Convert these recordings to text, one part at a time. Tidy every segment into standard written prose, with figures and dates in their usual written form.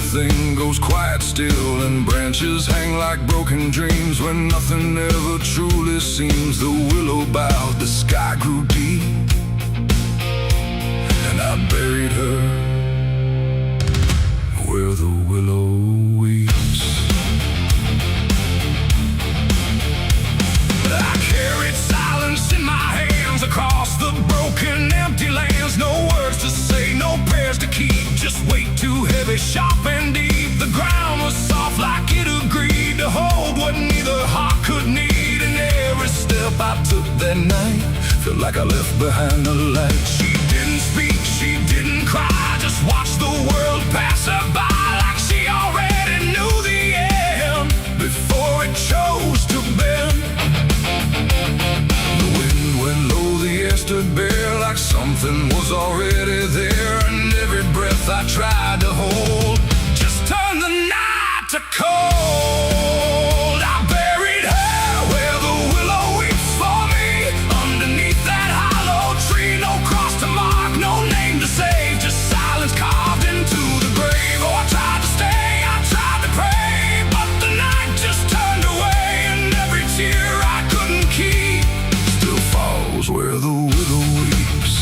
everything goes quiet still, and branches hang like broken dreams when nothing ever truly seems. The willow bowed, the sky grew deep, and I buried her where the willow weeps. I carried silence in my hands across the broken, empty lands. No words to say, no prayers to keep, just weight too heavy, sharp and deep. The ground was soft like it agreed to hold what neither heart could need. And every step I took that night felt like I left behind a light. She didn't speak, she didn't cry, just watched the world pass her by like she already knew the end before it chose to bend. The wind went low, the air stood bare like something was already there, and every breath I tried to hold just turned the night to cold. I buried her where the willow weeps for me, underneath that hollow tree. No cross to mark, no name to save, just silence carved into the grave. Oh, I tried to stay, I tried to pray, but the night just turned away, and every tear I couldn't keep still falls where the willow weeps.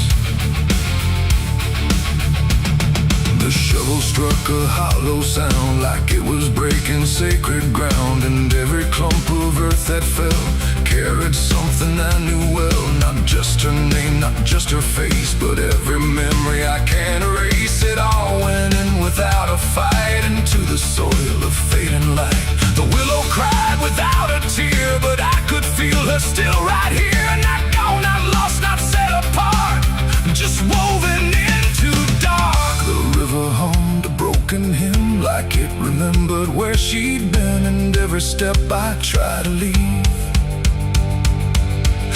The shovel struck a hollow sound like it was breaking sacred ground, and every clump of earth that fell carried something I knew well. Not just her name, not just her face, but every memory I can't erase. It all went in without a fight into the soil of fading light. The willow cried without a tear, but I could feel her still right here. Not gone, not lost, not set apart, just woven into dark. The river hummed a broken hymn like it remembered where she'd been, and every step I try to leave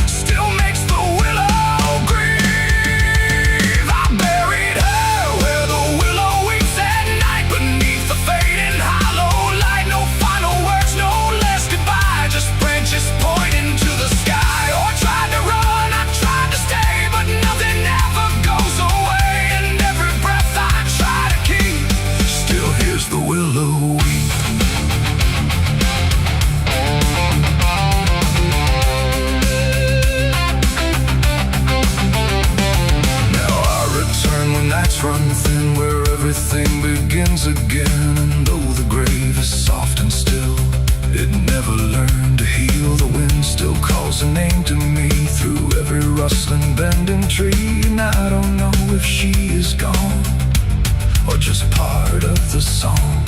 still makes the willow grieve. I buried her where the willow weeps at night, beneath the fading hollow light. No final words, no less goodbye, just branches pointing to the sky. Oh, I tried to run, I tried to stay, but nothing ever goes away, and every breath I try to keep still hears the willow weep. Run thin where everything begins again, and though the grave is soft and still, it never learned to heal. The wind still calls a name to me through every rustling bending tree, and I don't know if she is gone or just part of the song.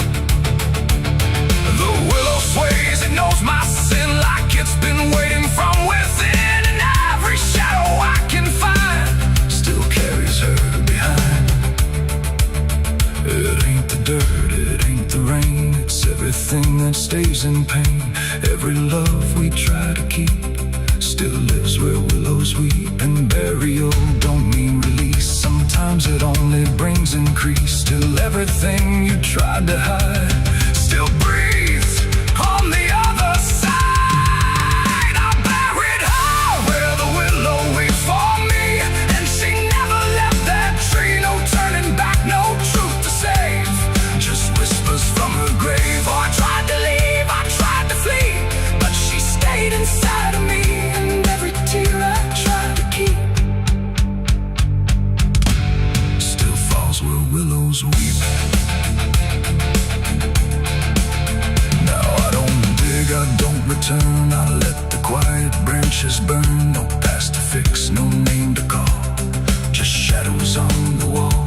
The willow sways, it knows my sin like it's been waiting from within, and every shadow I can find still carries her behind. It ain't the dirt, it ain't the rain, it's everything that stays in pain. Every love we try to keep still lives where willows weep, and burial don't mean release. Sometimes it only brings increase. Still everything you tried to hide still breathes on the other side. I buried her where the willow weeps for me, and she never left that tree. No turning back, no truth to save, just whispers from her grave. Oh, I tried to leave, I tried to flee, but she stayed inside of me, and every tear I tried to keep still falls where willows weep. Now I don't dig, I don't return, I let the quiet branches burn. No past to fix, no name to call, just shadows on the wall.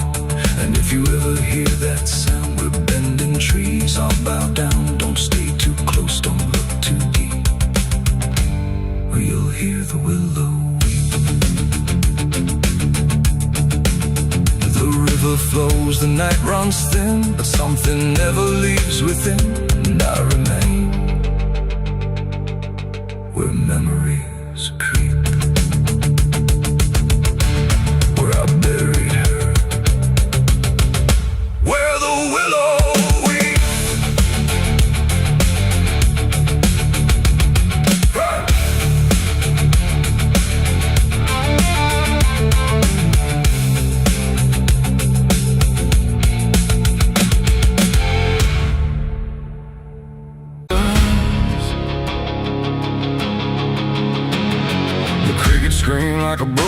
And if you ever hear that sound, we're bending trees, I'll bow down. Don't stay too close, don't look too deep, or you'll hear the willow weep. The river flows, the night runs thin, but something never leaves within, and I remain where memories creep, where I buried her, where the willow weeps.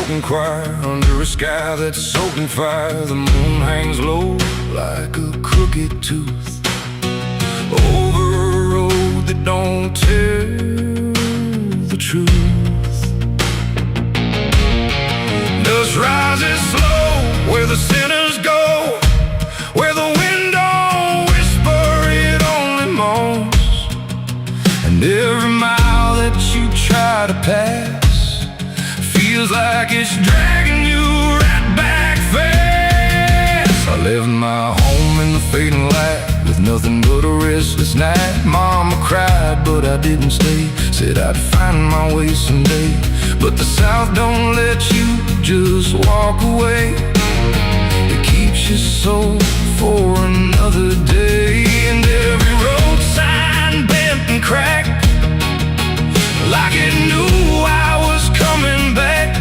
broken choir under a sky that's soaked in fire. The moon hangs low like a crooked tooth over a road that don't tell the truth. Dust rises slow where the sinners go, where the wind don't whisper, it only moans. And every mile that you try to pass feels like it's dragging you right back fast. I left my home in the fading light with nothing but a restless night. Mama cried, but I didn't stay. Said I'd find my way someday. But the South don't let you just walk away. It keeps you so for another day. And every road sign bent and cracked, like it knew I was coming back.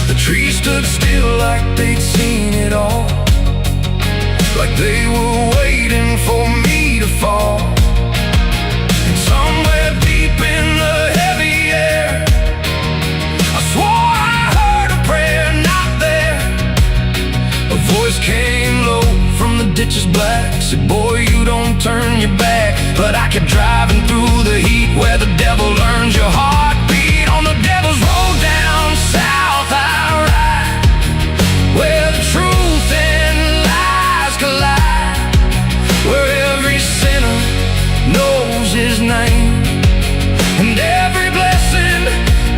The trees stood still like they'd seen it all, like they were waiting for me to fall. And somewhere deep in the heavy air, I swore I heard a prayer not there. A voice came low from the ditches black, said, boy, you don't turn your back. But I kept driving through the heat where the devil learns your heartbeat. On the devil's road down south I ride, where the truth and lies collide, where every sinner knows his name, and every blessing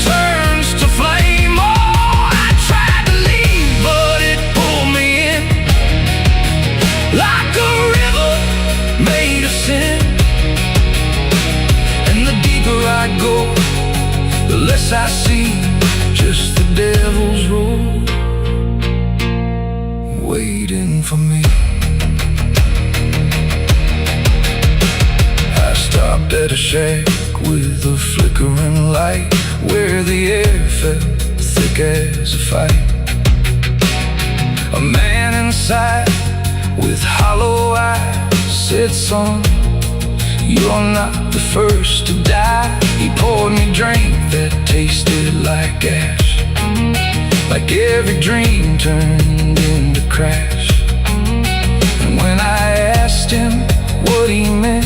turns to flame. Oh, I tried to leave, but it pulled me in, like a river made of sin. And the deeper I go, the less I see, just the devil's road waiting for me. I stopped at a shack with a flickering light, where the air felt thick as a fight. A man inside with hollow eyes said, son, you're not the first to die. He poured me a drink that tasted like ash, like every dream turned into crash. And when I asked him what he meant,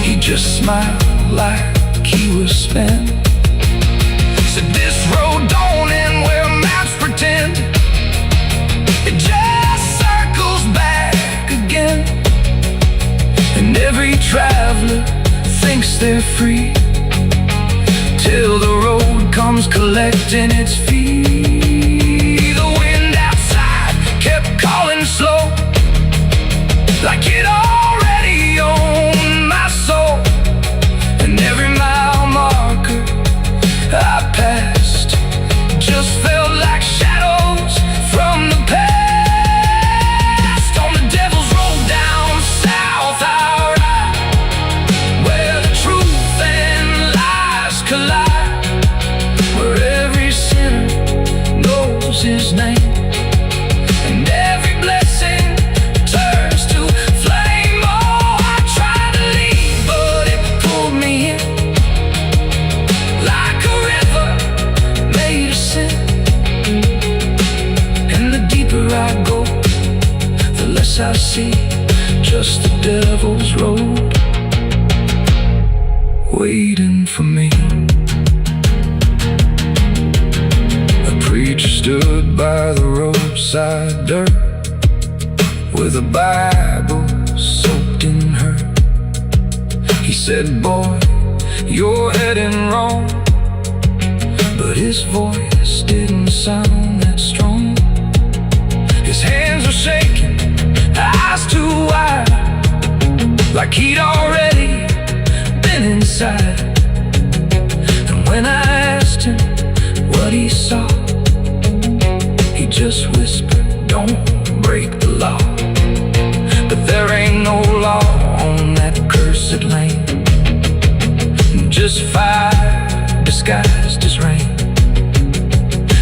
he just smiled like he was spent. Said, this road don't end where maps pretend, it just circles back again. And every traveler thinks they're free, till the road comes collecting its fee. The wind outside kept calling slow, like it already owned my soul. And every mile marker I passed just felt like shadows from the past. On the devil's road down south I ride, where the truth and lies collide, where every sinner knows his name, and every blessing turns to flame. Oh, I tried to leave, but it pulled me in, like a river made of sin. And the deeper I go, the less I see, just the devil's road waiting for me. A preacher stood by the roadside dirt, with a Bible soaked in her. He said, boy, you're heading wrong. But his voice didn't sound that strong. His hands were shaking, eyes too wide, like he'd already been inside. And when I asked him what he saw, he just whispered, don't break the law. But there ain't no law on that cursed land, just fire disguised as rain.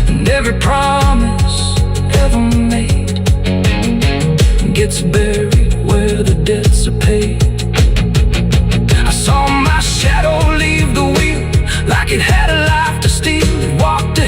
And every promise ever made gets buried where the debts are paid. I saw my shadow leave the wheel like it had a life to steal. It walked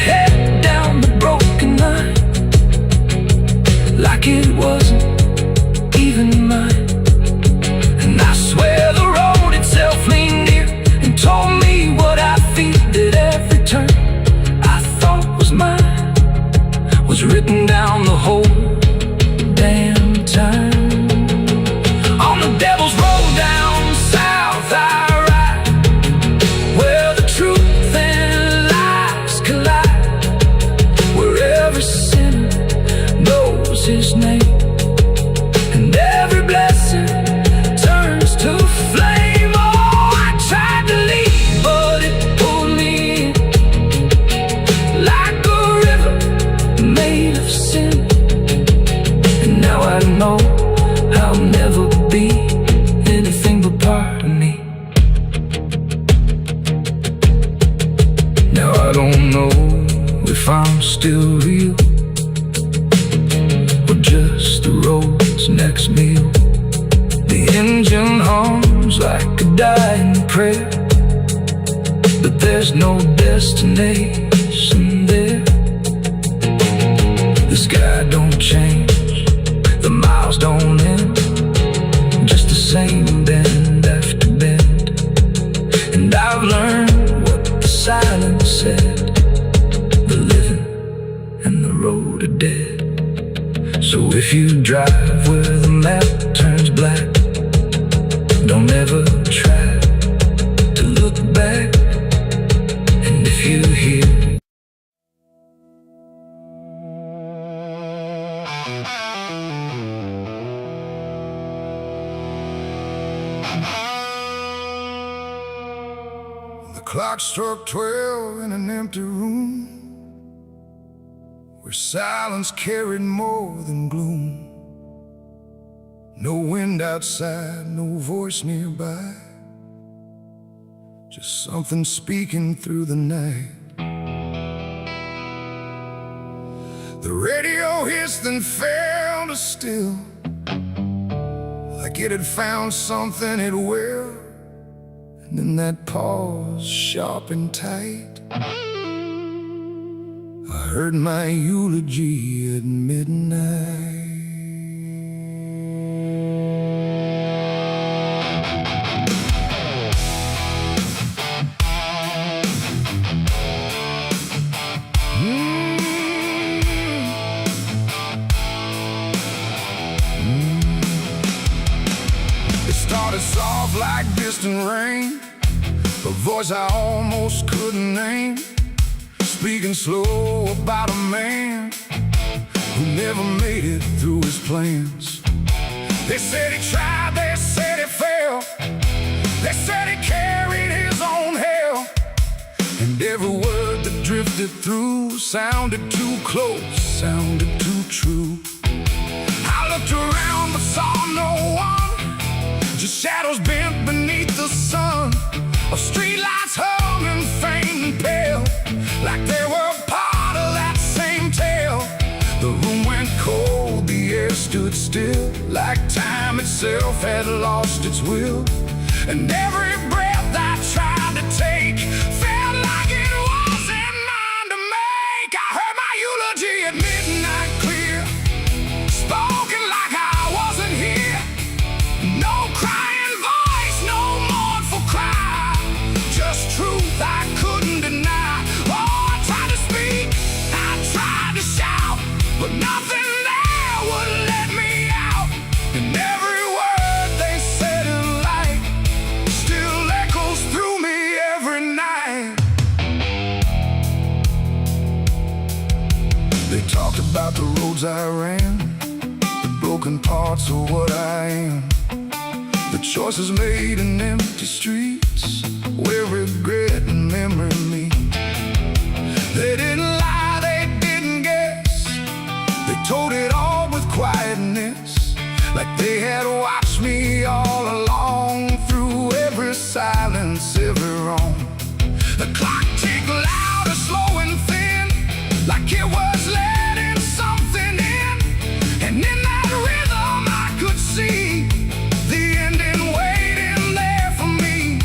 there's no destination there. The sky don't change, the miles don't end, just the same bend after bend. And I've learned what the silence said: the living and the road are dead. So if you drive where the map turns black, don't ever try to look back. And if you hear the clock struck 12 in an empty room, where silence carried more than gloom. No wind outside, no voice nearby, just something speaking through the night. The radio hissed and fell to still, like it had found something it will. And in that pause, sharp and tight, I heard my eulogy at midnight. It started soft like distant rain, a voice I almost couldn't name, speaking slow about a man who never made it through his plans. They said he tried, they said he failed, they said he carried his own hell. And every word that drifted through sounded too close, sounded too true. I looked around but saw no one, just shadows bent beneath the sun, of streetlights humming faint and pale, like they were part of that same tale. The room went cold, the air stood still, like time itself had lost its will. And every breath I tried to take felt like it wasn't mine to make. I heard my eulogy at midnight clear, spoken like I wasn't here. No crying voice, no mournful cry, just truth I couldn't deny. Oh, I tried to speak, I tried to shout, but nothing there would let me out. And every word they said in light still echoes through me every night. They talked about the roads I ran, the broken parts of what I am, the choices made in empty streets where regret and memory meet. They didn't lie, they didn't guess, they told it all with quietness, like they had watched me all along, through every silence, every wrong. The clock ticked louder, slow and thin, like it was letting something in. And in that rhythm I could see the ending waiting there for me.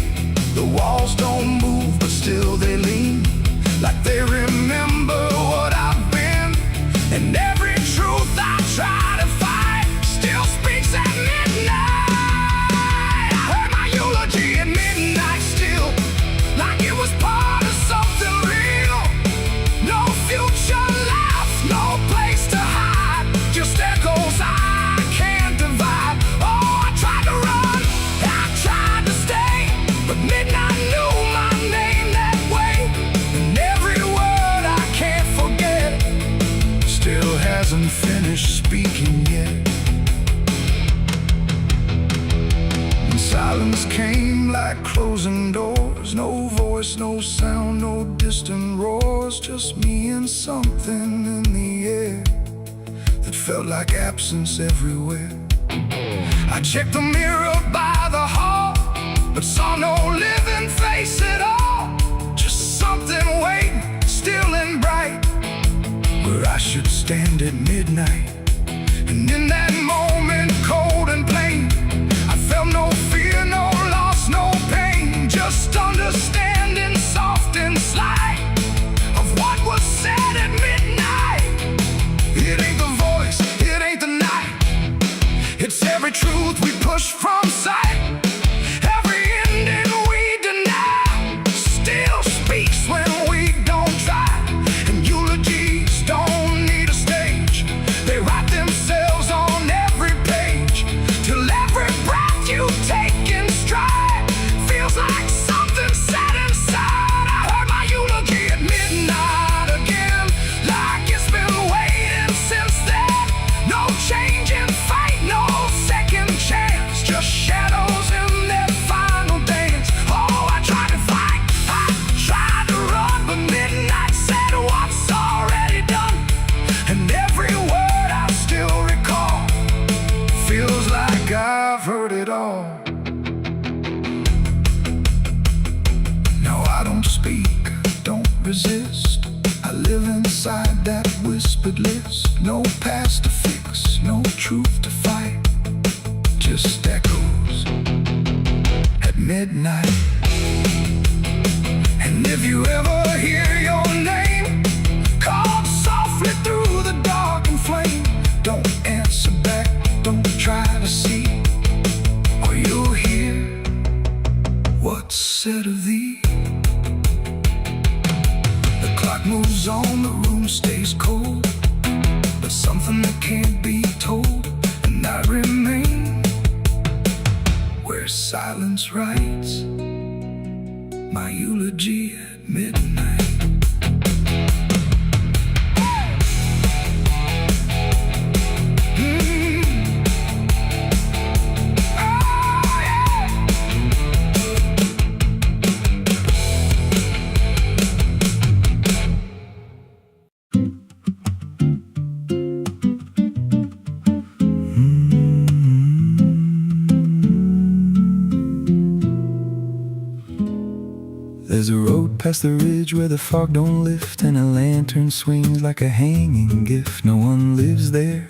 The walls don't move, but still they lean, like they remember what I've been. And every truth I try to fight still speaks at midnight. I heard my eulogy at midnight still, like it was part of something real. No future left, no place to hide, just echoes I can't divide. Oh, I tried to run, I tried to stay, but midnight knew my name that way. And every word I can't forget still hasn't finished speaking yet. And silence came like closing doors, no voice, no sound, no distant roars, just me and something in the air that felt like absence everywhere. I checked the mirror by the hall, but saw no living face at all, just something waiting, still and bright, where I should stand at midnight. And in that moment, cold and plain, I felt no fear, no loss, no pain, just understanding, soft and truth we push from sight. Every ending we deny still speaks when we don't try. And eulogies don't need a stage. They write themselves on every page. Till every breath you take in stride feels like something set inside. I heard my eulogy at midnight again, like it's been waiting since then. No change in fate, no second chance, just shadows in their final dance. Oh, I tried to fight, I tried to run, but midnight said what's already done. And every word I still recall feels like I've heard it all. No, I don't speak, don't resist. I live inside that whispered list. No past to fix, no truth to fight, just echoes at midnight. And if you ever hear your name called softly through the dark and flame, don't answer back, don't try to see, or you'll hear what's said of thee. The clock moves on, the room stays cold, but something that can't be told, and I remain where silence writes my eulogy at midnight. There's a road past the ridge where the fog don't lift, and a lantern swings like a hanging gift. No one lives there,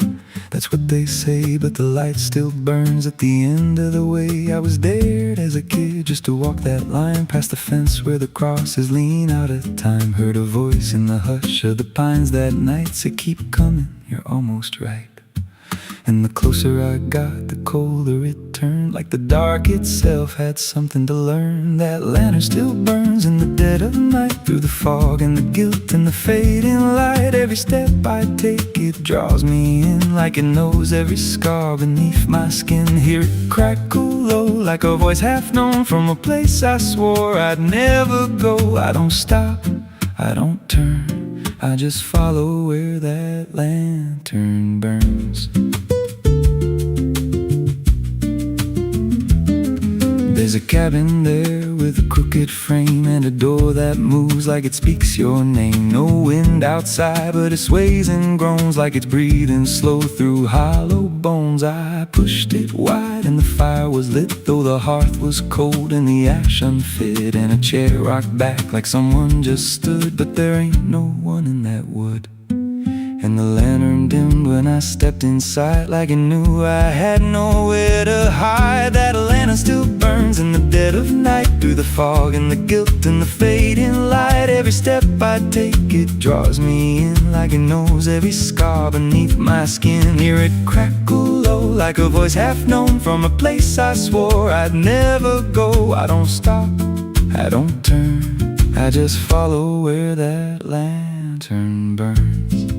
that's what they say, but the light still burns at the end of the way. I was dared as a kid just to walk that line past the fence where the crosses lean out of time. Heard a voice in the hush of the pines that night say, keep coming, you're almost right. And the closer I got, the colder it turned, like the dark itself had something to learn. That lantern still burns in the dead of night, through the fog and the guilt and the fading light. Every step I take, it draws me in, like it knows every scar beneath my skin. Hear it crackle low, like a voice half known from a place I swore I'd never go. I don't stop, I don't turn, I just follow where that lantern burns. There's a cabin there with a crooked frame, and a door that moves like it speaks your name. No wind outside, but it sways and groans like it's breathing slow through hollow bones. I pushed it wide and the fire was lit, though the hearth was cold and the ash unfit, and a chair rocked back like someone just stood. But there ain't no one in that wood. And the lantern dimmed when I stepped inside, like it knew I had nowhere to hide. That lantern still burns in the dead of night, through the fog and the guilt and the fading light. Every step I take, it draws me in, like it knows every scar beneath my skin. Hear it crackle low, like a voice half known from a place I swore I'd never go. I don't stop, I don't turn, I just follow where that lantern burns.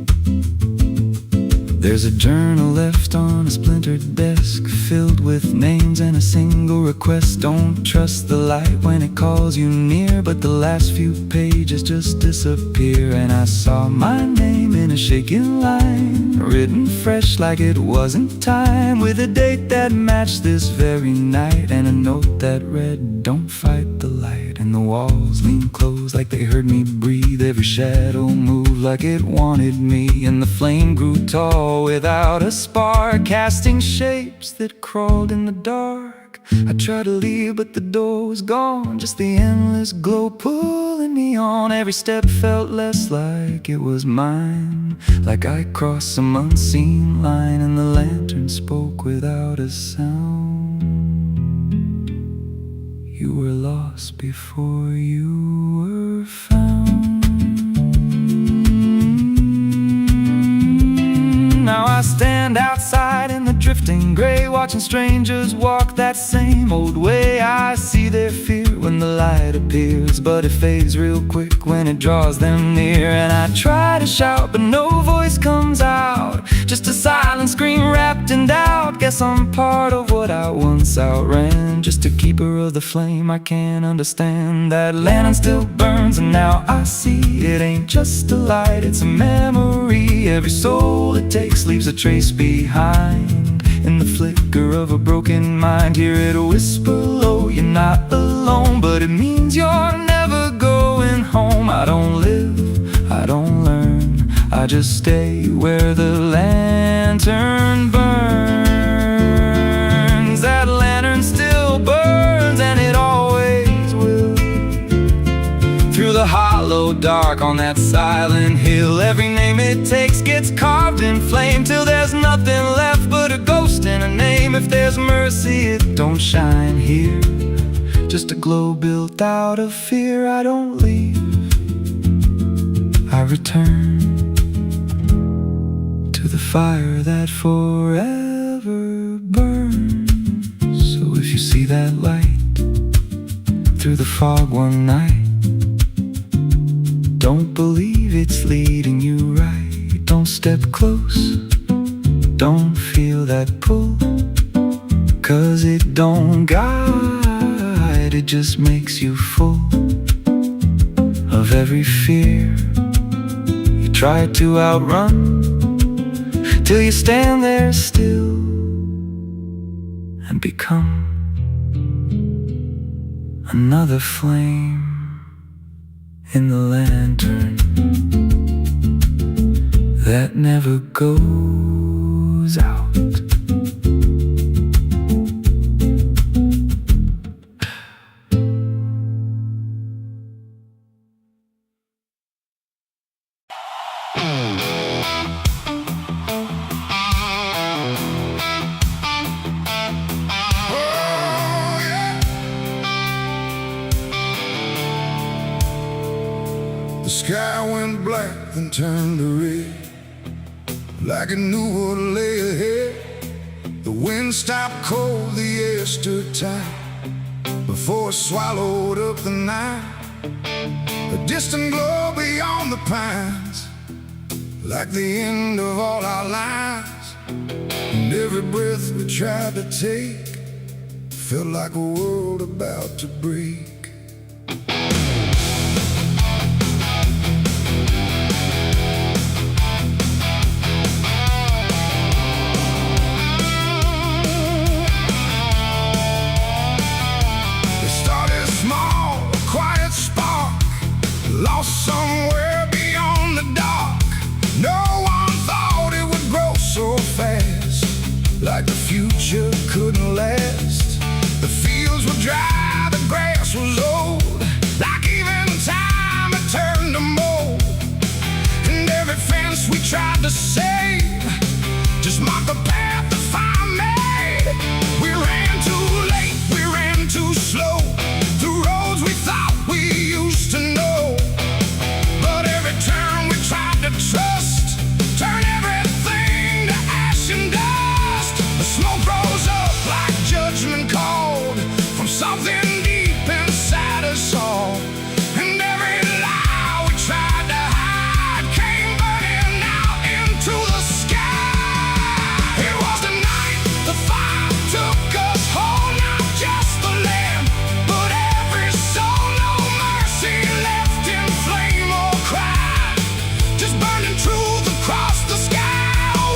There's a journal left on a splintered desk, filled with names and a single request. Don't trust the light when it calls you near, but the last few pages just disappear. And I saw my name in a shaking line, written fresh like it wasn't time, with a date that matched this very night, and a note that read, don't fight the light. And the walls leaned close like they heard me breathe, every shadow moved like it wanted me, and the flame grew tall without a spark, casting shapes that crawled in the dark. I tried to leave, but the door was gone, just the endless glow pulling me on. Every step felt less like it was mine, like I crossed some unseen line, and the lantern spoke without a sound. You were lost before you were found. Now I stand outside in the drifting drifting gray, watching strangers walk that same old way. I see their fear when the light appears, but it fades real quick when it draws them near. And I try to shout, but no voice comes out, just a silent scream wrapped in doubt. Guess I'm part of what I once outran, just a keeper of the flame. I can't understand that lantern still burns, and now I see it ain't just a light, it's a memory. Every soul it takes leaves a trace behind, in the flicker of a broken mind. Hear it whisper low, you're not alone, but it means you're never going home. I don't live, I don't learn, I just stay where the lantern burns. That lantern still burns, and it always will. Through the hollow dark on that silent hill, every name it takes gets carved in flame, till there's nothing left but a ghost and a name. If there's mercy, it don't shine here, just a glow built out of fear. I don't leave, I return to the fire that forever burns. So if you see that light through the fog one night, don't believe it's leading you right. Don't step close, don't feel that pull, 'cause it don't guide, it just makes you full of every fear you try to outrun, till you stand there still and become another flame in the lantern that never goes out. The sky went black, then turned to red, like it knew what lay ahead. The wind stopped cold, the air stood tight, before it swallowed up the night. A distant glow beyond the pines, like the end of all our lives. And every breath we tried to take felt like a world about to break. Lost somewhere beyond the dark. No one thought it would grow so fast, like the future couldn't last. The fields were dry, the grass was old, like even time had turned to mold. And every fence we tried to save just marked the path the fire made. We ran too late, we ran too slow, through roads we thought we used to know. Trust, turn everything to ash and dust. The smoke rose up like judgment called from something deep inside us all. And every lie we tried to hide came burning out into the sky. It was the night the fire took us whole, not just the land, but every soul. No mercy left in flame or cry, just burning truth across the sky.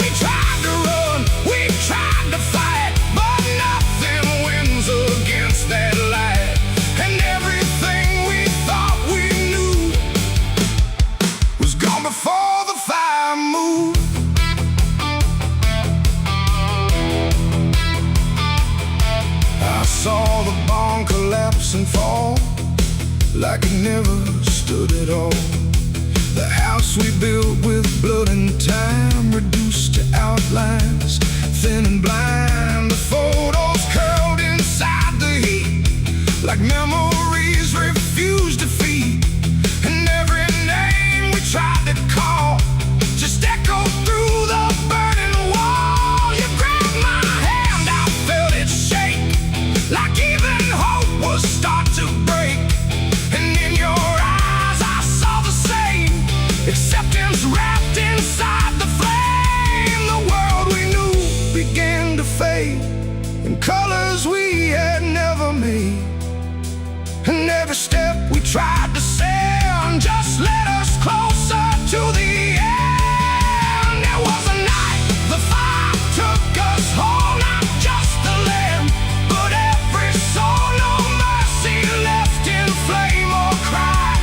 We tried to run, we tried to fight, but nothing wins against that light. And everything we thought we knew was gone before the fire moved. I saw the barn collapse and fall, like it never stood at all. The house we built with blood and time, reduced to outlines, thin and blind. The photos curled inside the heat, like memories refused defeat. And every name we tried to call just echoed through the burning wall. You grabbed my promises we had never made. And every step we tried to send just led us closer to the end. There was a night the fire took us home, not just the land, but every soul. No mercy left in flame or cry,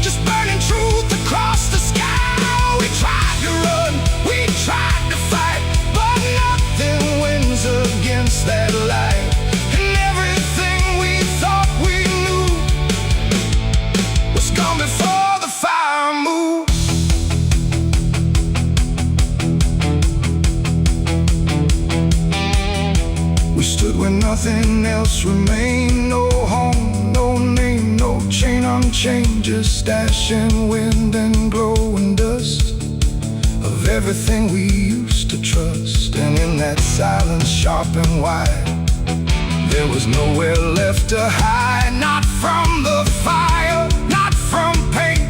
just burning truth across the sky. We tried to run, we tried to fight, but nothing wins against that light. And everything we thought we knew was gone before the fire moved. We stood where nothing else remained. No home, no name, no chain unchained, just ash and wind and glowing dust of everything we used to trust. And in that silence, sharp and wide, there was nowhere left to hide. Not from the fire, not from pain,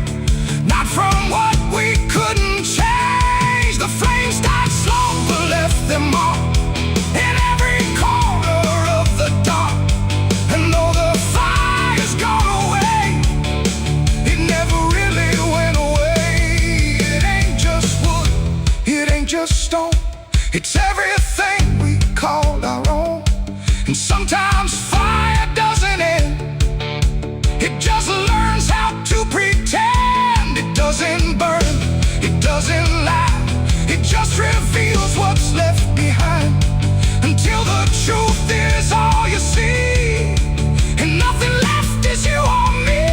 not from what we couldn't change. The flames died slow but left them all in every corner of the dark. And though the fire's gone away, it never really went away. It ain't just wood, it ain't just stone, it's everything we called our own. And sometimes fire doesn't end, it just learns how to pretend. It doesn't burn, it doesn't lie, it just reveals what's left behind, until the truth is all you see, and nothing left is you or me.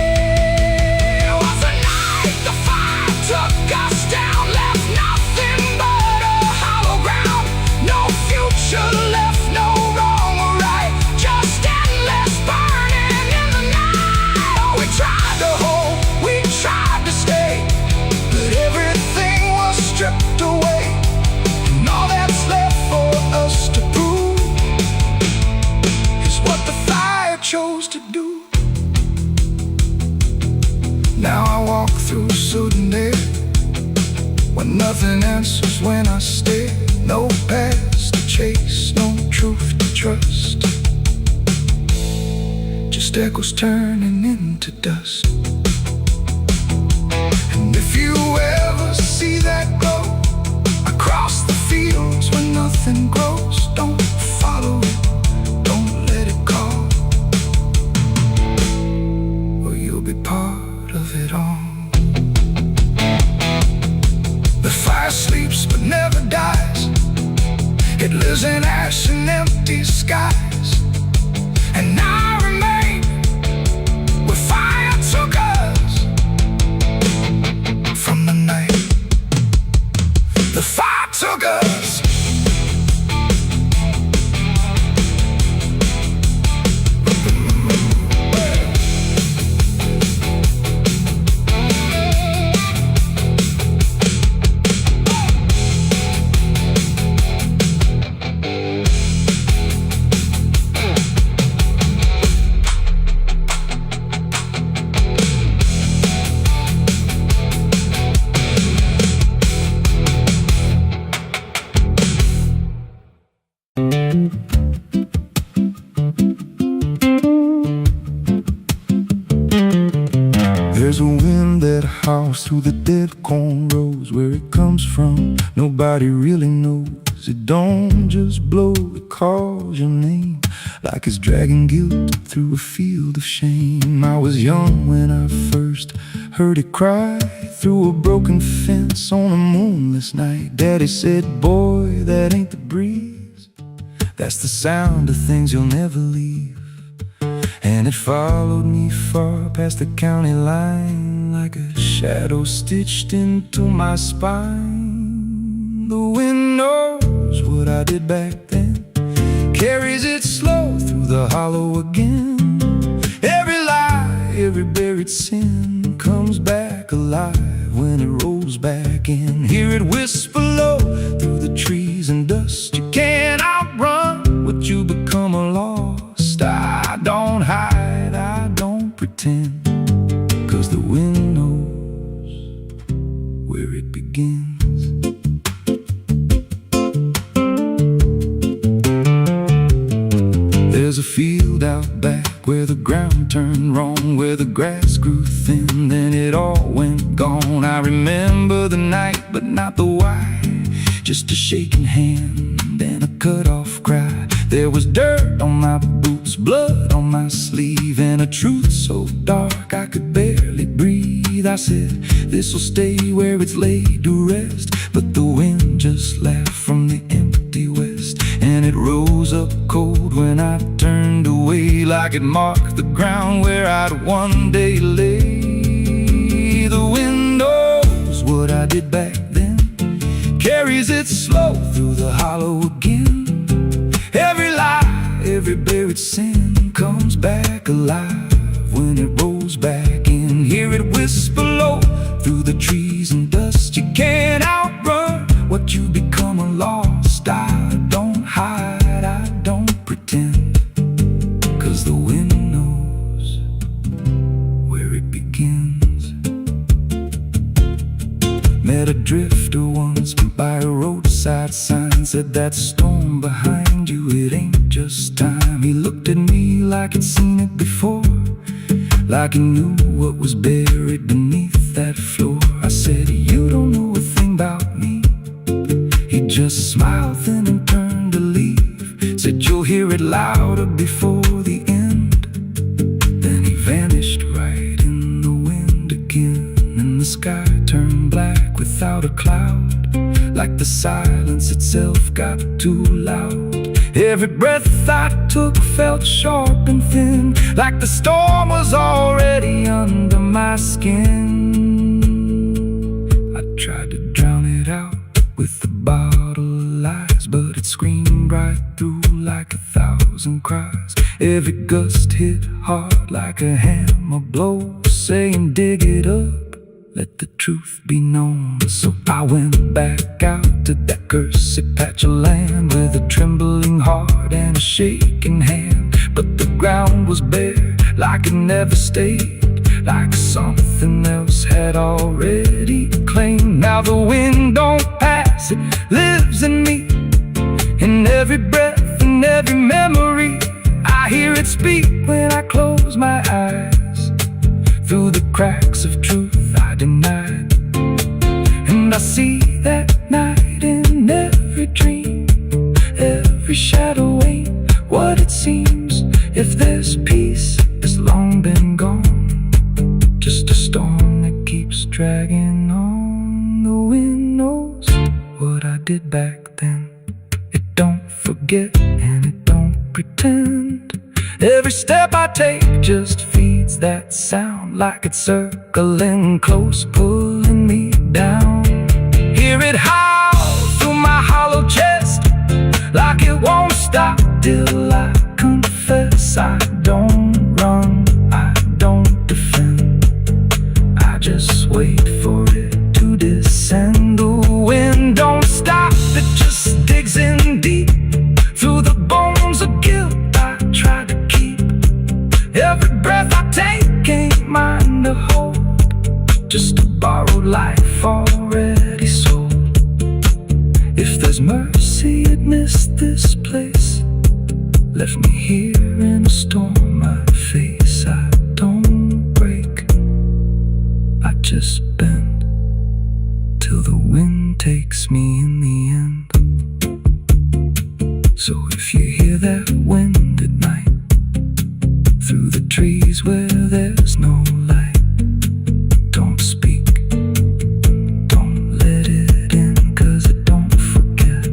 It was a night the fire took us down, left nothing but a hollow ground. No future left, no wrong or right, just endless burning in the night. Oh, we tried to hold, we tried to stay, but everything was stripped away. And all that's left for us to prove is what the fire chose to do. Now I walk through sudden air, when nothing answers when I stare. No past to chase, no truth to trust, just echoes turning into dust. And if you ever see that glow across the fields where nothing grows, don't follow it, don't let it call, or you'll be part of it all. The fire sleeps but never dies, it lives in ash and empty skies. And I remain where fire took us from the night the fire took us. There's a wind that howls through the dead corn rows. Where it comes from, nobody really knows. It don't just blow, it calls your name, like it's dragging guilt through a field of shame. I was young when I first heard it cry through a broken fence on a moonless night. Daddy said, boy, that ain't the breeze, that's the sound of things you'll never leave. And it followed me far past the county line, like a shadow stitched into my spine. The wind knows what I did back then, carries it slow through the hollow again. Every lie, every buried sin comes back alive when it rolls back in. Hear it whisper low through the trees and dust. You can't outrun what you become lost. I don't hide, I don't pretend, 'cause the wind knows where it begins. There's a field out back where the ground turned wrong, where the grass grew thin, then it all went gone. I remember the night, but not the why. Just a shaking hand and a cut-off cry. There was dirt on my boots, blood on my sleeve, and a truth so dark I could barely breathe. I said, this'll stay where it's laid to rest, but the wind just laughed from the empty west, and it rose up cold when I turned away, like it marked the ground where I'd one day lay. The wind knows what I did back then, carries it slow through the hollow again. Every lie, every buried sin comes back alive when it rolls back in. Hear it whisper low through the trees and dust. You can't outrun what you become a lost. I don't hide, I don't pretend, 'cause the wind knows where it begins. Met a drifter once by a roadside sign, said that storm behind you, it ain't just time. He looked at me like he'd seen it before, like he knew what was buried beneath that floor. I said, you don't know a thing about me. He just smiled then and turned to leave, said you'll hear it louder before the end. Then he vanished right in the wind again, and the sky turned black without a cloud, like the silence itself got too loud. Every breath I took felt sharp and thin, like the storm was already under my skin. I tried to drown it out with the bottle of lies, but it screamed right through like 1,000 cries. Every gust hit hard like a hammer blow, saying dig it up, let the truth be known. So I went back out to that cursed patch of land with a trembling heart and a shaking hand. But the ground was bare, like it never stayed, like something else had already claimed. Now the wind don't pass, it lives in me, in every breath and every memory. I hear it speak when I close my eyes, through the cracks of truth I denied. And I see that night in every dream, every shadow ain't what it seems. If there's peace, it's long been gone, just a storm that keeps dragging on. The wind knows what I did back then. It don't forget and it don't pretend. Every step I take just feeds that sound, like it's circling close, pulling me down. Hear it howl through my hollow chest, like it won't stop till I confess. I don't run, I don't defend, I just wait for it to descend. The wind don't stop, it just digs in deep, through the bones of guilt I try to keep. Every breath I take ain't mine to hold, just a borrowed life already sold. If there's mercy, it missed this place, left me here in a storm I face. I don't break, I just bend, till the wind takes me in the end. So if you hear that wind at night, through the trees where there's no light, don't speak, don't let it in, 'cause it don't forget,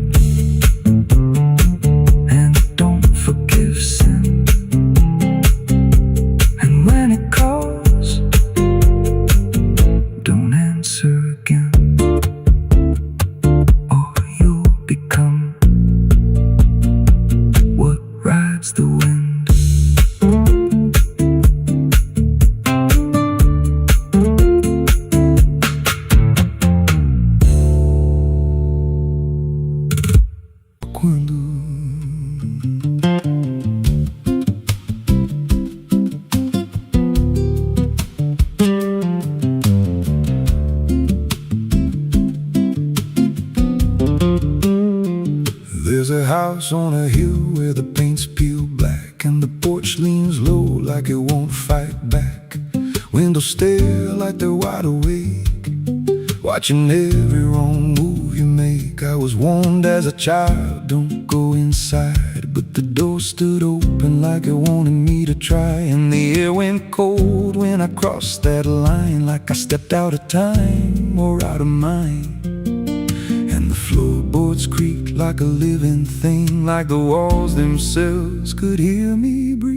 and it don't forgive sin. And when it calls, don't answer again, or you'll become what rides the wind. There's a house on a hill where the paint's peeled black, porch leans low like it won't fight back. Windows stare like they're wide awake, watching every wrong move you make. I was warned as a child, don't go inside, but the door stood open like it wanted me to try. And the air went cold when I crossed that line, like I stepped out of time or out of mind. And the floorboards creaked like a living thing, like the walls themselves could hear me breathe.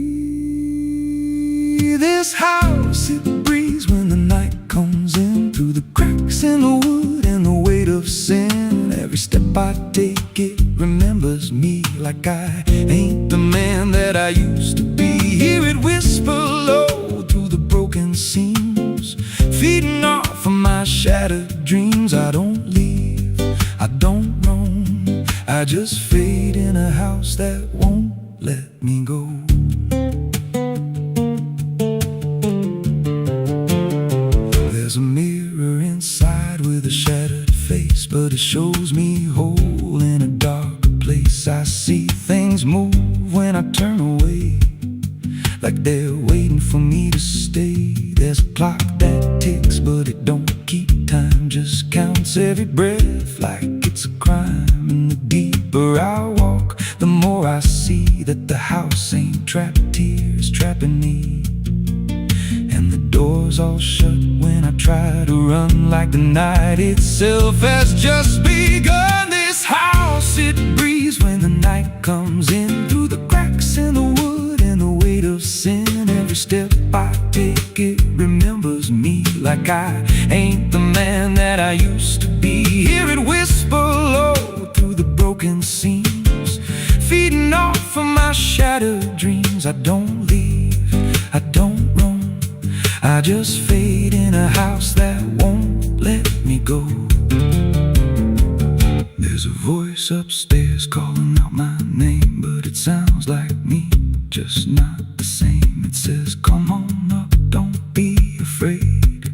This house, it breathes when the night comes in, through the cracks in the wood and the weight of sin. Every step I take, it remembers me, like I ain't the man that I used to be. Hear it whisper low through the broken seams, feeding off of my shattered dreams. I don't leave, I don't roam, I just fade in a house that won't let me go. There's a mirror inside with a shattered face, but it shows me whole in a darker place. I see things move when I turn away, like they're waiting for me to stay. There's a clock that ticks, but it don't keep time, just counts every breath like it's a crime. And the deeper I walk, the more I see that the house ain't trapped here, it's trapping me. And the doors all shut when I try to run, like the night itself has just begun. This house, it breathes when the night comes in, through the cracks in the wood and the weight of sin. Every step I take, it remembers me, like I ain't the man that I used to be. Hear it whisper low through the broken seams, feeding off of my shattered dreams. I don't leave, I don't roam, I just fade in a house that won't let me go. There's a voice upstairs calling out my name, but it sounds like me, just not the same. It says, come on up, don't be afraid,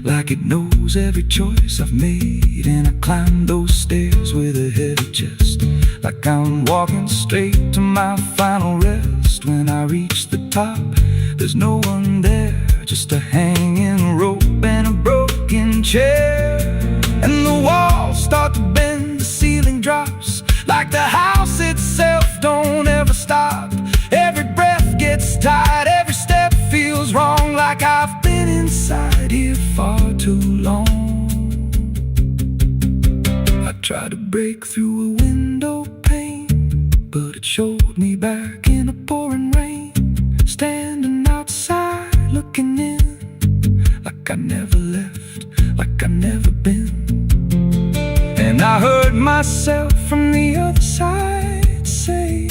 like it knows every choice I've made. And I climb those stairs with a heavy chest, like I'm walking straight to my final rest. When I reach the top, there's no one there, just a hanging rope and a broken chair. And the walls start to bend, the ceiling drops, like the house itself don't ever stop. Every breath gets tight, every step feels wrong, like I've been inside here far too long. I tried to break through a window pane, but it showed me back in a pouring rain, standing outside looking in, like I never left, like I never been. And I heard myself from the other side say,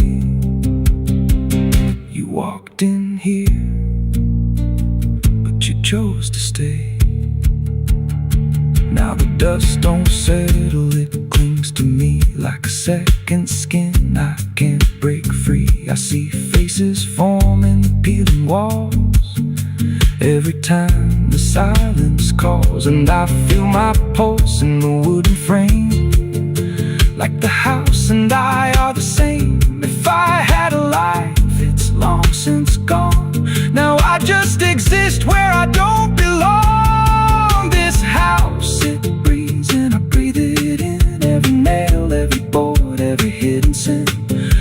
you walked in here, but you chose to stay. Now the dust don't settle, it clings to me like a second skin. I can't break free. I see faces form in the peeling walls every time the silence calls. And I feel my pulse in the wooden frame, like the house and I are the same. If I had a life, it's long since gone. Now I just exist where I don't belong. This house, it breathes and I breathe it in. Every nail, every board, every hidden sin.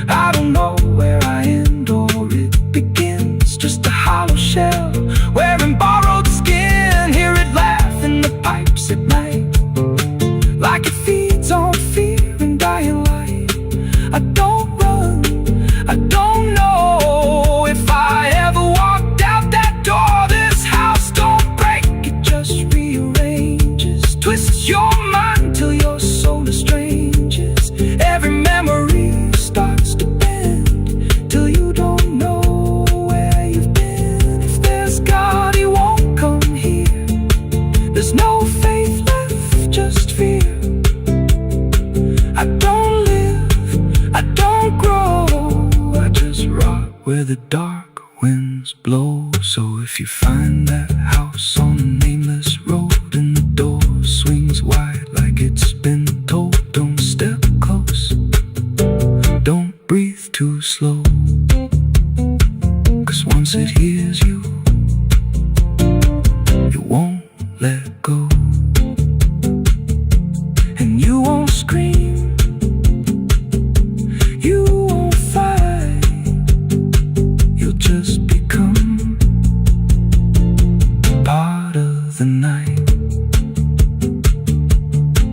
I don't know where I end or it begins, just a hollow shell wearing borrowed skin. Hear it laugh in the pipes at night, like it feeds on fear and dying light. I don't run, I don't know if I ever walked out that door. This house don't break, it just rearranges, twists your mind till your soul estranges. Every memory starts to bend till you don't know where you've been. If there's God, he won't come here. There's no faith left, just fear. I don't live, I don't grow, I just rot where the dark winds blow. So if you find that house on a nameless road and the door swings wide like it's been told, don't step close, don't breathe too slow. once it hears you, it won't let go. And you won't scream, you won't fight, you'll just become part of the night.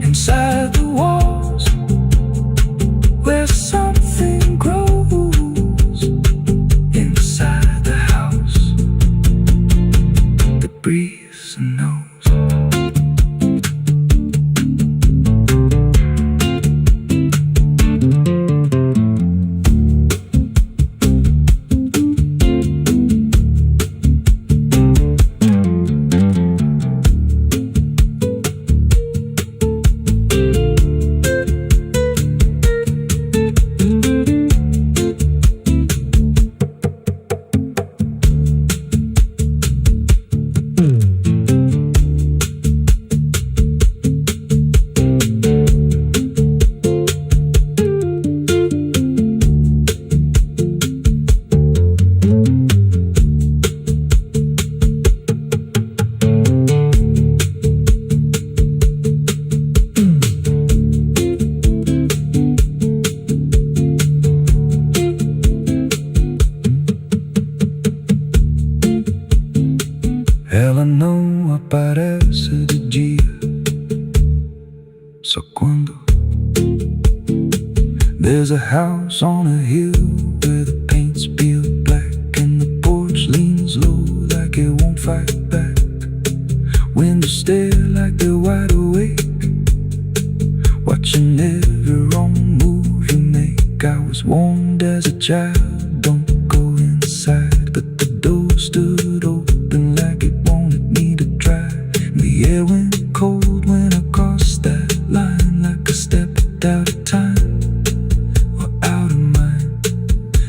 Inside the walls, where something grows, inside the house that breathes and knows. Ela não aparece de dia, só quando there's a house on a hill where the paint's peeled black and the porch leans low like it won't fight back. Windows stare like they're wide awake, watching every wrong move you make. I was warned as a child, don't go inside, but the door stood open like it wanted me to try. And the air went cold when I crossed that line, like I stepped out of time or out of mind.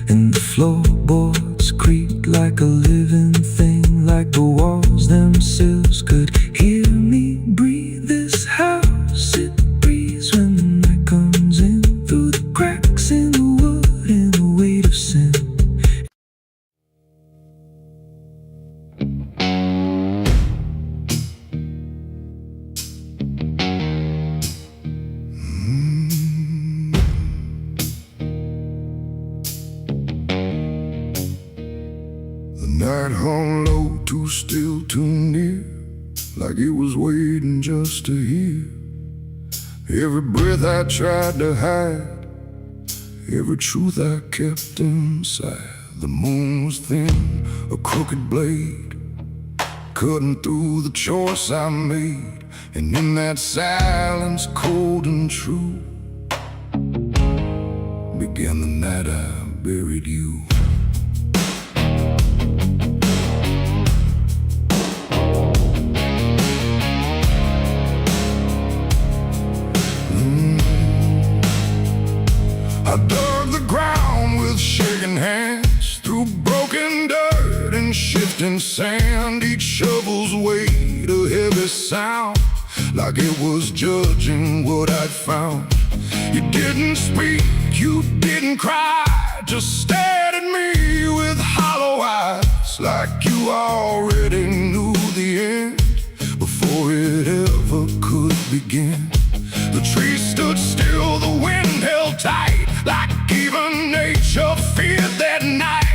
And the floorboards creaked like a living thing, like the walls themselves could hear me breathe. This house, it breathes when the night comes in, through the cracks in the wood and the weight of sin. The night hung low, too still, too near, like it was waiting just to hear. Every breath I tried to hide, every truth I kept inside. The moon was thin, a crooked blade, cutting through the choice I made. And in that silence, cold and true, began the night I buried you. I dug the ground with shaking hands, through broken dirt and shifting sand. Each shovel's weight a heavy sound, like it was judging what I'd found. You didn't speak, you didn't cry, just stared at me with hollow eyes, like you already knew the end before it ever could begin. The trees stood still, the wind held tight, like even nature feared that night.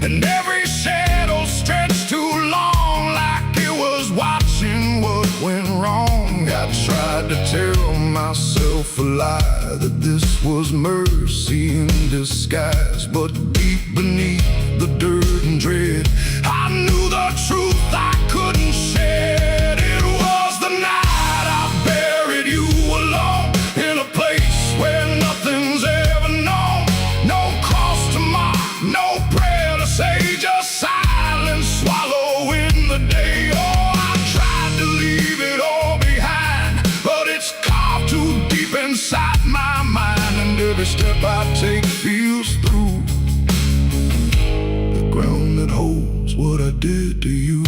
And every shadow stretched too long, like it was watching what went wrong. I tried to tell myself a lie, that this was mercy in disguise. But deep beneath the dirt and dread, I knew the truth I couldn't shed. It was the night I buried you alone, in a place where nothing's ever known. No cross to mark, no prayer to say, just silence swallowing the day. Oh, I tried to leave it all behind, but it's carved too deep inside my mind. And every step I take feels through the ground that holds what I did to you.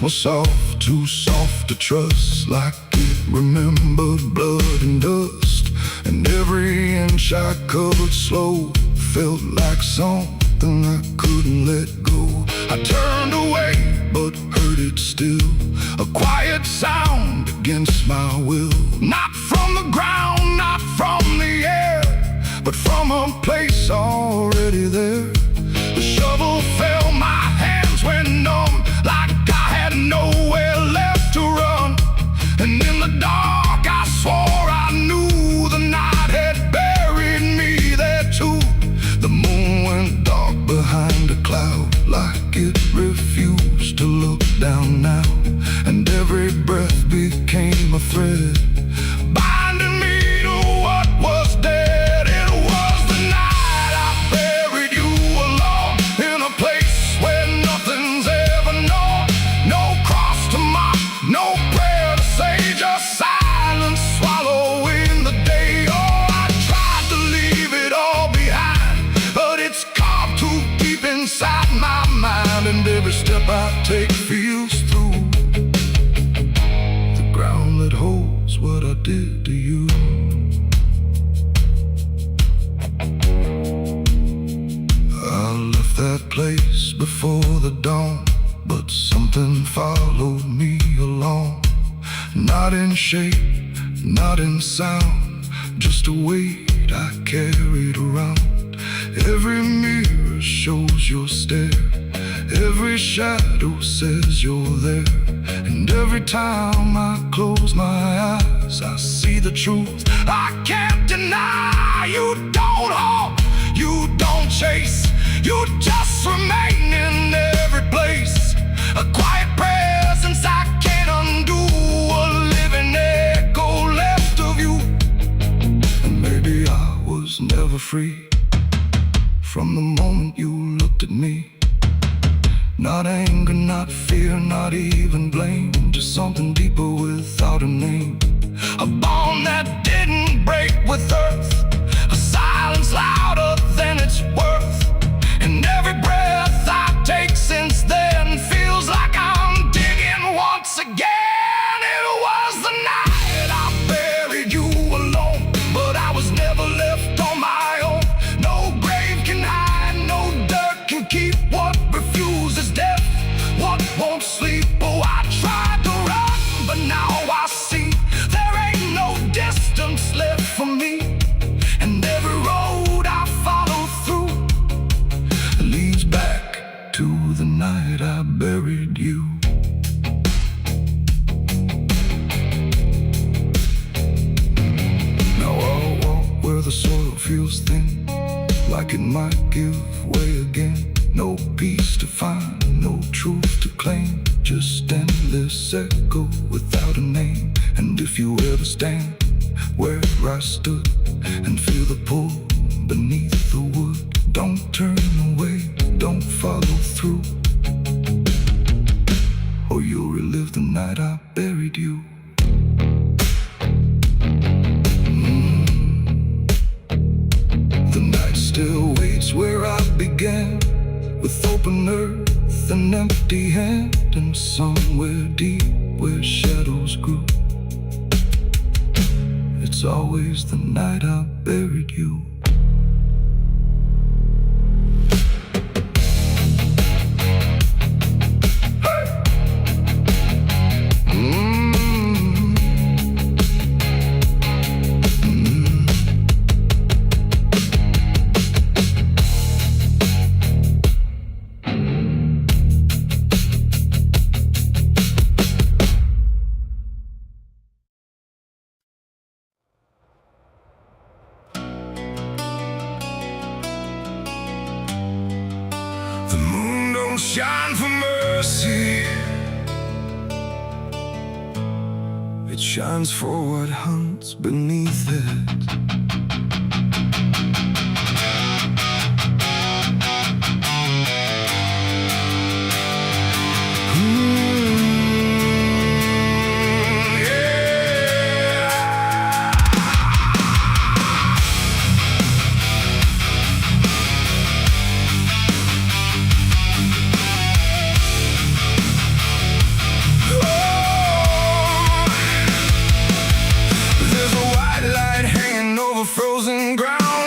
Was soft, too soft to trust, like it remembered blood and dust. And every inch inch I covered slow felt like something I couldn't let go. I turned away, but heard it still, a quiet sound against my will. Not from the ground, not from the air, but from a place already there. The shovel fell, my hands went numb, like I had nowhere left to run. And in the dark I swore I knew the night had buried me there too. The moon went dark behind a cloud, like it refused to look down now. And every breath became a thread, binding me to what was dead. It was the night I buried you alone, in a place where nothing's ever known. No cross to mark, no prayer to say, just silence swallowing the day. Oh, I tried to leave it all behind, but it's carved too deep inside my mind. And every step I take feels through the ground that holds what I did to you. I left that place before the dawn, but something followed me along. Not in shape, not in sound, just a weight I carried around. Every mirror shows your stare, every shadow says you're there. And every time I close my eyes, I see the truth I can't deny. You don't haunt, you don't chase, you just remain in every place. A quiet presence I can't undo, a living echo left of you. And maybe I was never free from the moment you looked at me. Not anger, not fear, not even blame, just something deeper without a name. A bond that didn't break with earth, a silence louder than its worth. And every breath I take since then feels like I'm digging once again. It was the night I buried you alone, but I was never left on my own. No grave can hide, no dirt can keep what refuses death, what won't sleep. Oh, I tried to run, but now I see there ain't no distance left for me. And every road I follow through leads back to the night I buried you. Now I'll walk where the soil feels thin, like it might give way again. No peace to find, no truth to claim, just endless echo without a name. And if you ever stand where I stood and feel the pull beneath the wood, don't turn away, don't follow through, or you'll relive the night I buried you. The night still waits where I began, with open earth and empty hand, and somewhere deep where shadows grew, it's always the night I buried you. Shine for mercy, it shines for what hunts beneath it. Frozen ground.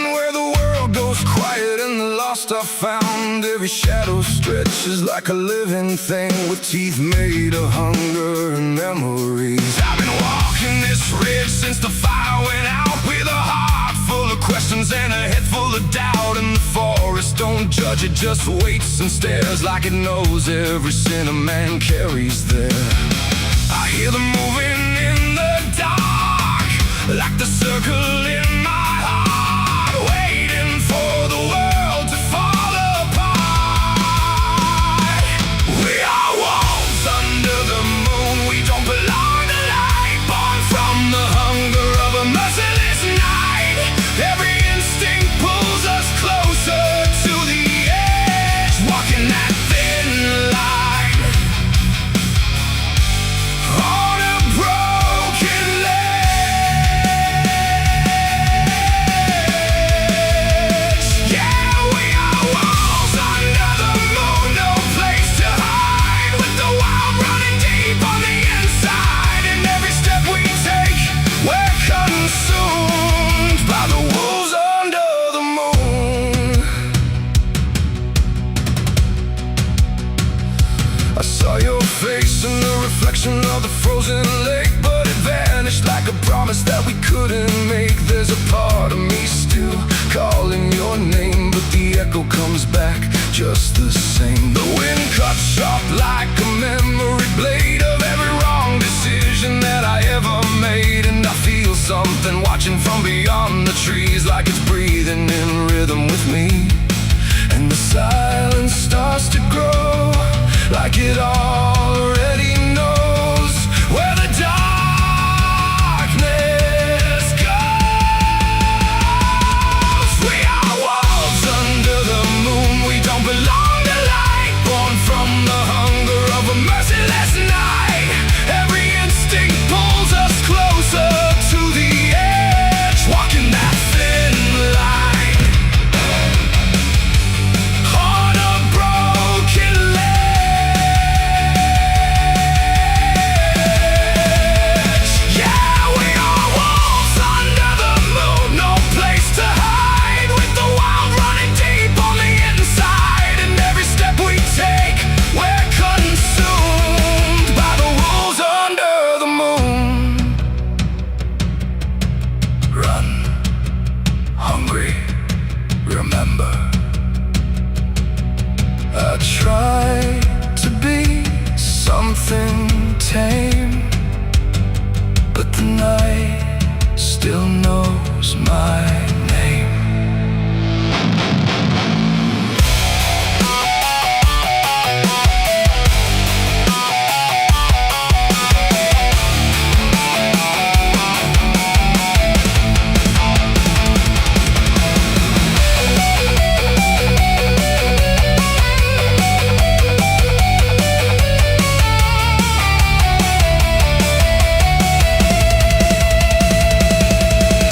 lost are found. Every shadow stretches like a living thing, with teeth made of hunger and memories. I've been walking this ridge since the fire went out, with a heart full of questions and a head full of doubt. And the forest don't judge, it just waits and stares, like it knows every sin a man carries there. I hear them moving in the dark, like the circle in my heart, waiting for the world to fall apart. We are wolves under the moon, we don't belong to light, born from the hunger of a merciless night. Every instinct pulls us closer to the edge, walking that thin line on a broken ledge. Yeah, we are wolves under the moon, no place to hide, with the wild running deep on the inside. And every step we take, we're consumed by the wolves under the moon. I saw your face in the reflection of the frozen lake, but it vanished like a promise that we couldn't make. There's a part of me still calling your name, but the echo comes back just the same. The wind cuts sharp like a memory blade of every wrong decision that I ever made. And I feel something watching from beyond the trees, like it's breathing in rhythm with me. And the silence starts to grow, like it already knows where the darkness goes. We are wolves under the moon, we don't belong to light, born from the hunger of a merciless night. Every instinct pulls us closer to the edge, walking that thin line on a broken ledge. Yeah, we are wolves under the moon, no place to hide, with the wild running deep on the inside. And every step we take, we're consumed by the wolves under the moon. Run, hungry, remember. I try to be something tame, but the night still knows my name.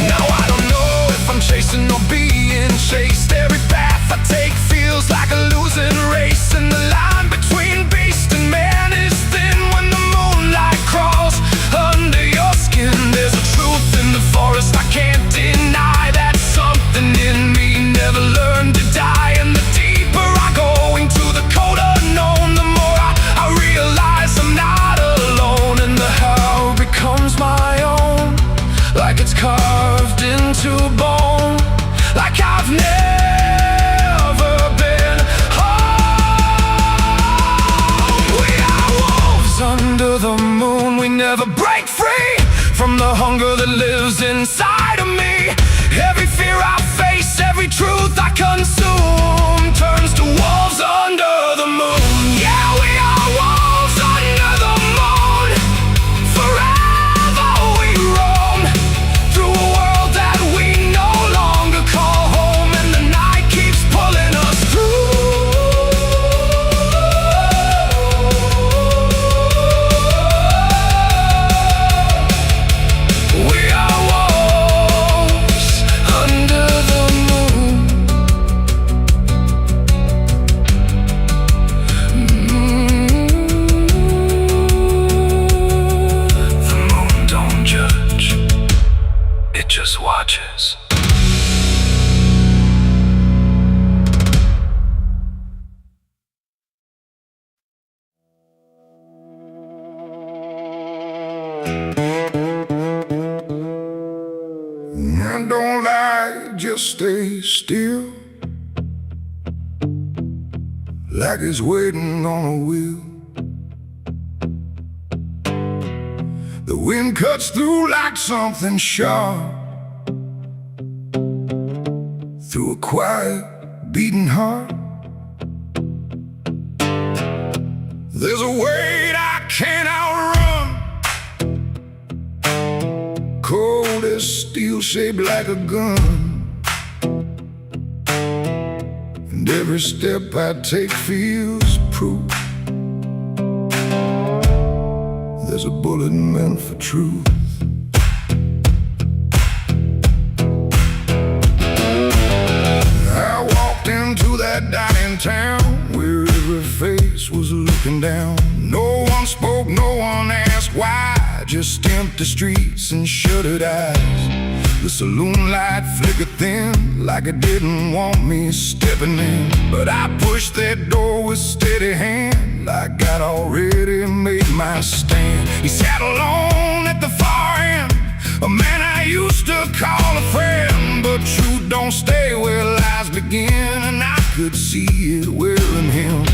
Now I don't know if I'm chasing or being chased. Every path I take feels like a losing race, and the line between beast and man is thin when the moonlight crawls under your skin. There's a truth in the forest I can't deny, that something in me never learned to die. And the deeper I go into the cold unknown, the more I realize I'm not alone. And the how becomes my own, like it's carved into bone, like I've never been home. We are wolves under the moon, we never break free from the hunger that lives inside of me. Every fear I face, every truth I consume, turns to wolves under the moon. Yeah, we are wolves under the moon. Forever we roam through a world that we no longer call home, and the night keeps pulling us through. We are wolves under the moon. Man, don't lie, just stay still, like it's waiting on a wheel. The wind cuts through like something sharp, through a quiet, beating heart. There's a weight I can't outrun, cold as steel, shaped like a gun. And every step I take feels proof there's a bullet meant for truth. I walked into that dining town where every face was looking down. No one spoke, no one asked why, just empty streets and shuttered eyes. The saloon light flickered thin, like it didn't want me stepping in. But I pushed that door with steady hand, like I'd already made my stand. He sat alone at the far end, a man I used to call a friend. But truth don't stay where lies begin, and I could see it wearing him.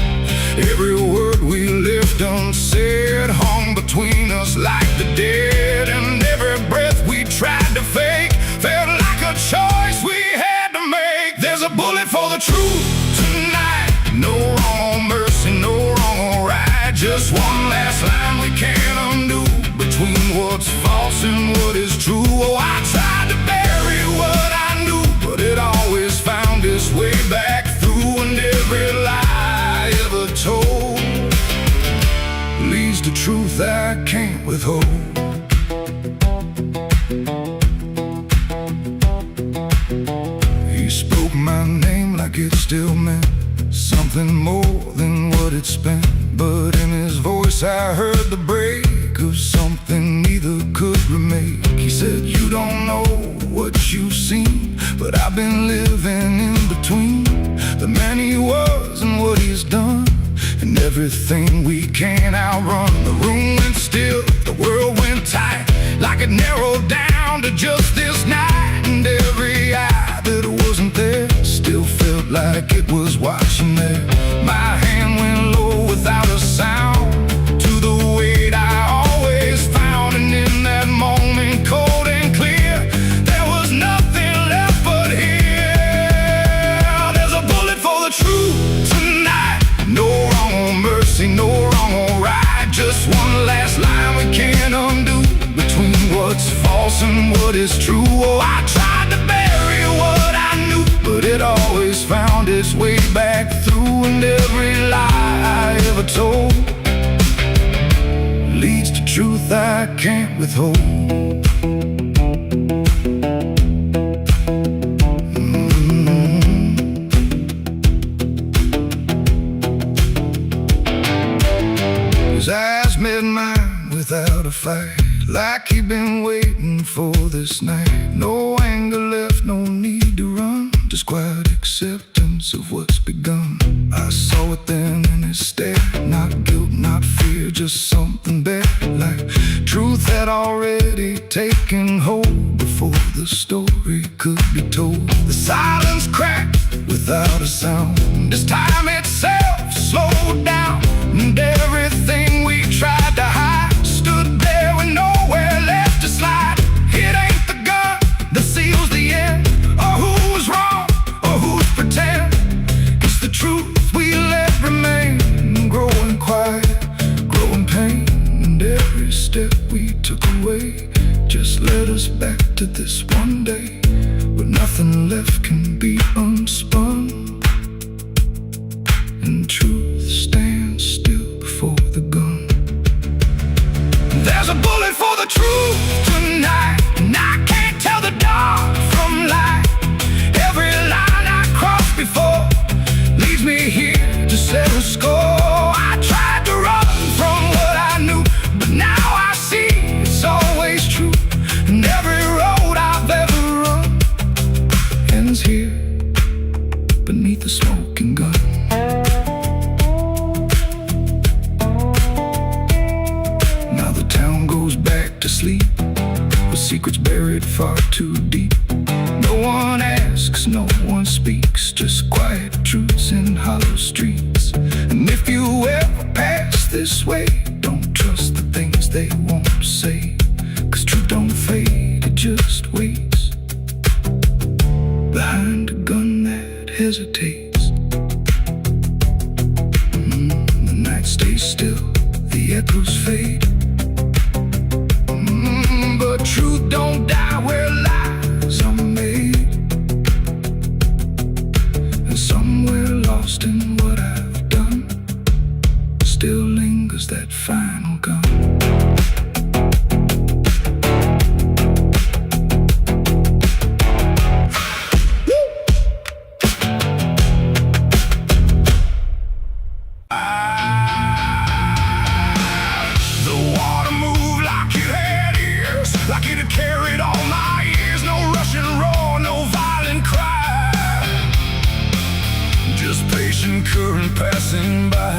Every word we left unsaid hung between us like the dead. And every breath we tried to fake felt like a choice we had to make. There's a bullet for the truth tonight, no wrong or mercy, no wrong or right. Just one last line we can't undo, between what's false and what is true. Oh, I tried to bury what I knew, but it always found its way back through. And every lie I ever told leads to truth I can't withhold. He spoke my name like it still meant something more than what it spent. But in his voice I heard the break of something neither could remake. He said, you don't know what you've seen, but I've been living in between the man he was and what he's done, and everything we can't outrun. The room went still, the world went tight, like it narrowed down to just this night. And every eye that wasn't there still felt like it was watching there. My hand went low without a sound to the weight I always found. And in that moment, cold and clear, there was nothing left but here. There's a bullet for the truth tonight, no wrong or mercy, no wrong or right. Just one last line we can't undo, between what's false and what is true. Oh, I tried to bury what I knew, but it always found its way back through. And every lie I ever told leads to truth I can't withhold. His eyes met mine without a fight, like he'd been waiting for this night. No anger left, no need to run, just quiet acceptance of what's begun. I saw it then in his stare, not guilt, not fear, just something better, like truth had already taken hold before the story could be told. The silence cracked without a sound, this time itself slowed down, and everything we tried to hide stood there with nowhere left to slide. It ain't the gun that seals the end, or who's wrong, or who's pretend. It's the truth we let remain, growing quiet, growing pain. And every step we took away just led us back to this one day, where nothing left can be unspun, and truth stands still before the gun. There's a bullet for the truth tonight, and I can't tell the dark from light. Every line I crossed before leads me here to settle score. I tried to run from what I knew, but now I see it's always true. And every road I've ever run ends here beneath the smoking gun. Now the town goes back to sleep, with secrets buried far too deep. speaks, just quiet truths in hollow streets. And if you ever pass this way, don't trust the things they won't say, 'cause truth don't fade, it just waits behind a gun that hesitates. The night stays still, the echoes fade, but truth don't die where lies are made. And somewhere lost in what I've done still lingers that final gun. Like it had carried all my years, no rushing roar, no violent cry, just patient current passing by.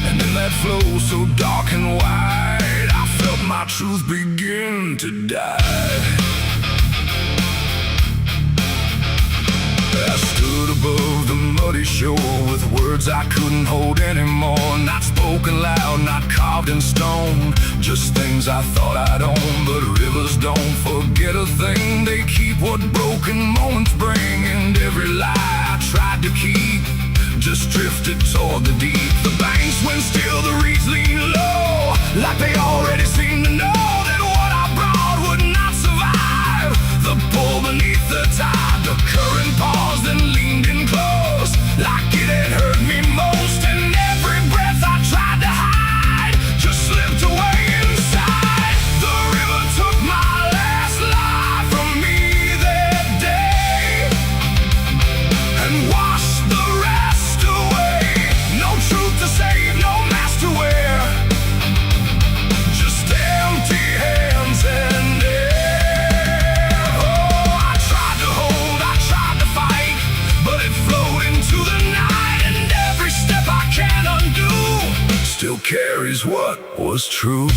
And in that flow so dark and wide, I felt my truth begin to die. I stood above the muddy shore with words I couldn't hold anymore, not spoken loud, not carved in stone, just things I thought I'd own. But rivers don't forget a thing, they keep what broken moments bring. And every lie I tried to keep just drifted toward the deep. The banks went still, the reeds lean low, like they already seemed to know that what I brought would not survive the pull beneath the tide. The current paused and leaned in close, like it had hurt me most. And every breath I tried to hide just slipped away inside. The river took my last life from me that day and washed the rest away. No truth to save, no mask to wear, just empty hands and air. Oh, I tried to hold, I tried to fight, but it flowed into the night. And every step I can't undo still carries what was true.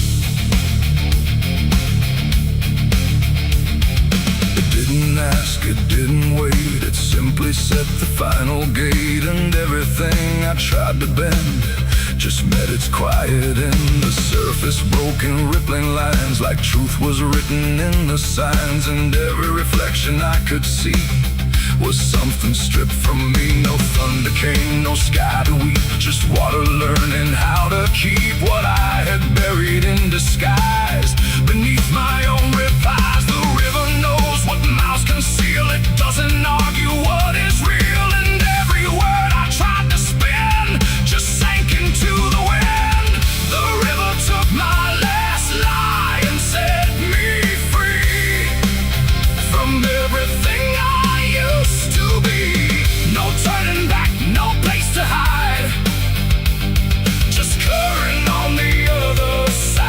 It didn't ask, it didn't wait, it simply set the final gate. And everything I tried to bend just met its quiet end. The surface broke in rippling lines, like truth was written in the signs. And every reflection I could see was something stripped from me. No thunder came, no sky to weep, just water learning how to keep what I had buried in disguise beneath my own replies. The river knows what mouths conceal, it doesn't argue what is real. And every word I tried to spin just sank into the wind. The river took my last lie and set me free from everything I used to be. No turning back, no place to hide, just current on the other side.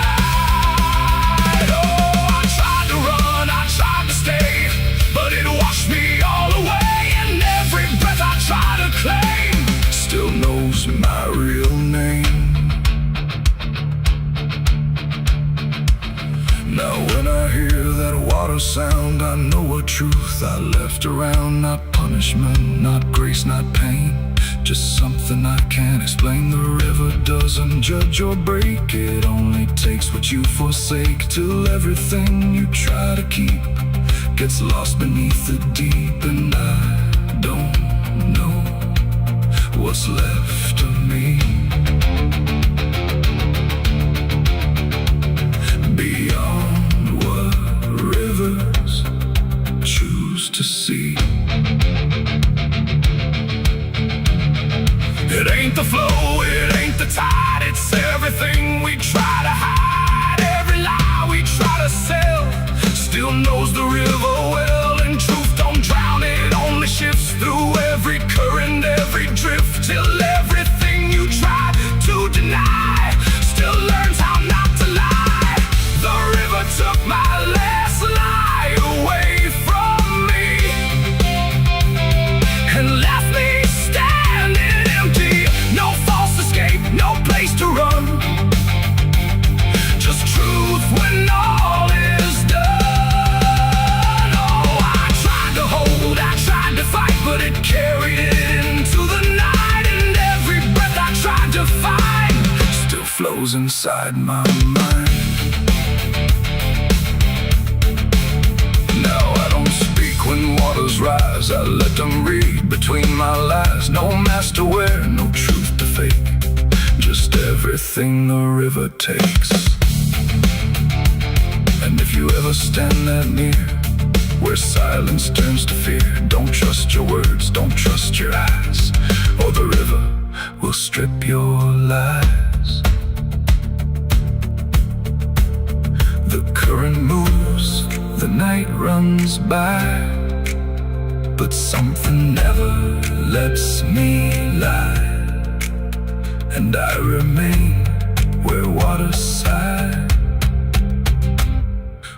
Oh, I tried to run, I tried to stay, but it washed me all away. And every breath I try to claim still knows my real name. Now when I hear that water sound, I know a truth I left around. Not punishment, not grace, not pain, just something I can't explain. The river doesn't judge or break, it only takes what you forsake, till everything you try to keep gets lost beneath the deep. And I don't know what's left of me beyond what rivers choose to see. It ain't the flow, it ain't the tide, it's everything we try to hide. Every lie we try to sell still knows the river well. And truth don't drown, it only shifts through every current, every drift, till everything you try to deny still learns how not to lie. The river took my last lie away from me and left me standing empty. No false escape, no place to run, echoes inside my mind. Now I don't speak when waters rise, I let them read between my lies. No mask to wear, no truth to fake, just everything the river takes. And if you ever stand that near, where silence turns to fear, don't trust your words, don't trust your eyes, or the river will strip your lies. The current moves, the night runs by, but something never lets me lie. And I remain where water sighed,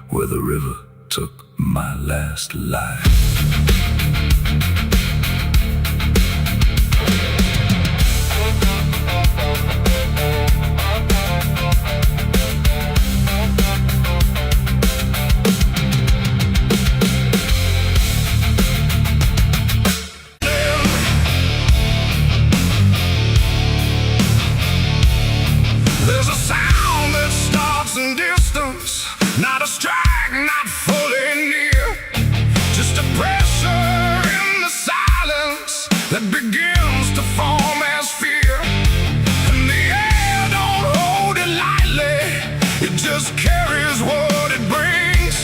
where the river took my last life. There's a sound that starts in distance, not a strike, not fully near, just a pressure in the silence that begins to form as fear. And the air don't hold it lightly, it just carries what it brings,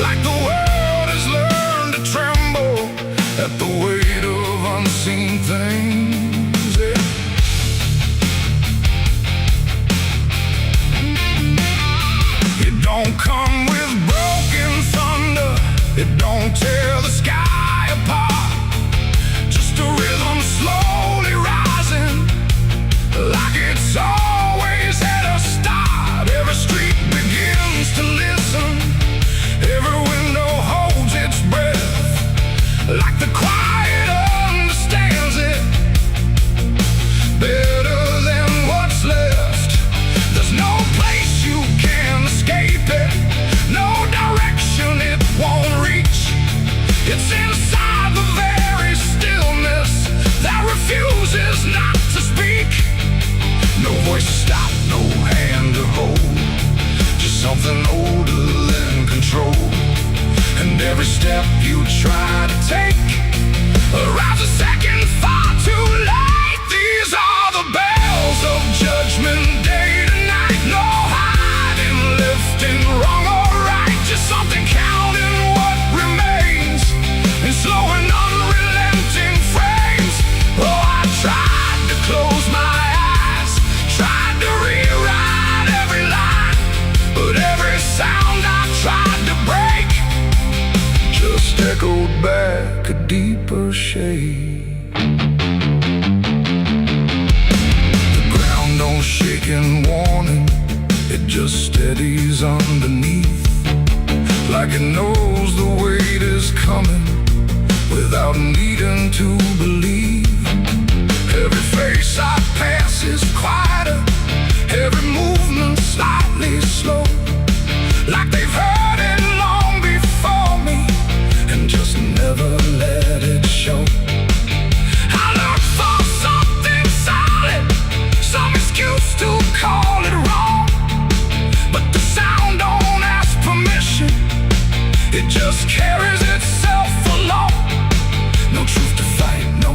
like the world has learned to tremble at the weight of unseen things. Yeah. It don't come with broken thunder, it don't tear the sky apart, just a rhythm slowly rising, like it's always had a start. Every street begins to listen, every window holds its breath, like the quiet understands it better than what's left. There's no place you can escape it, no direction it won't reach. It's inside the very stillness that refuses not to speak. No voice to stop, no hand to hold, just something older than control. And every step you try to take arrives a second far too late. These are the bells of judgment day to night. No hiding, lifting, wrong or right, just something counting what remains in slow and unrelenting frames. Oh, I tried to close my eyes, tried to rewrite every line, but every sound I tried to break just echoed back a deeper shade. The ground don't shake in warning, it just steadies underneath, like it knows the weight is coming without needing to believe. Every face I pass is quieter, every movement slightly slow, like they've heard it long before me and just never let it show. I look for something solid, some excuse to call it wrong, but the sound don't ask permission, it just carries itself along. No truth to fight, no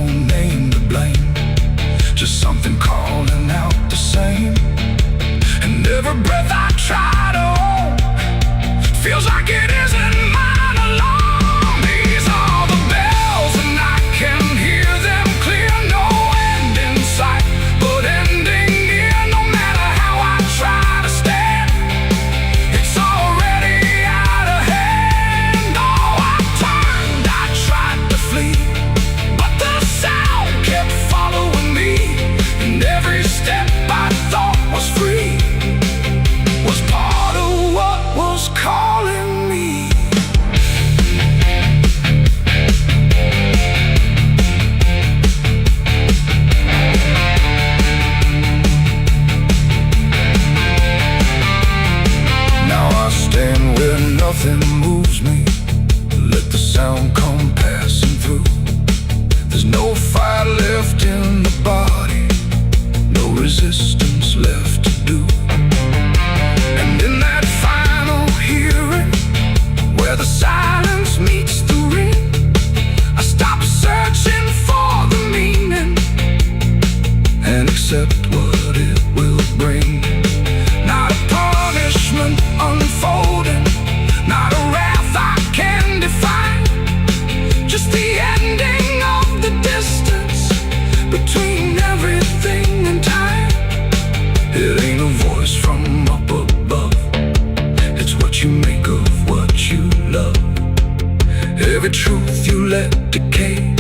let decay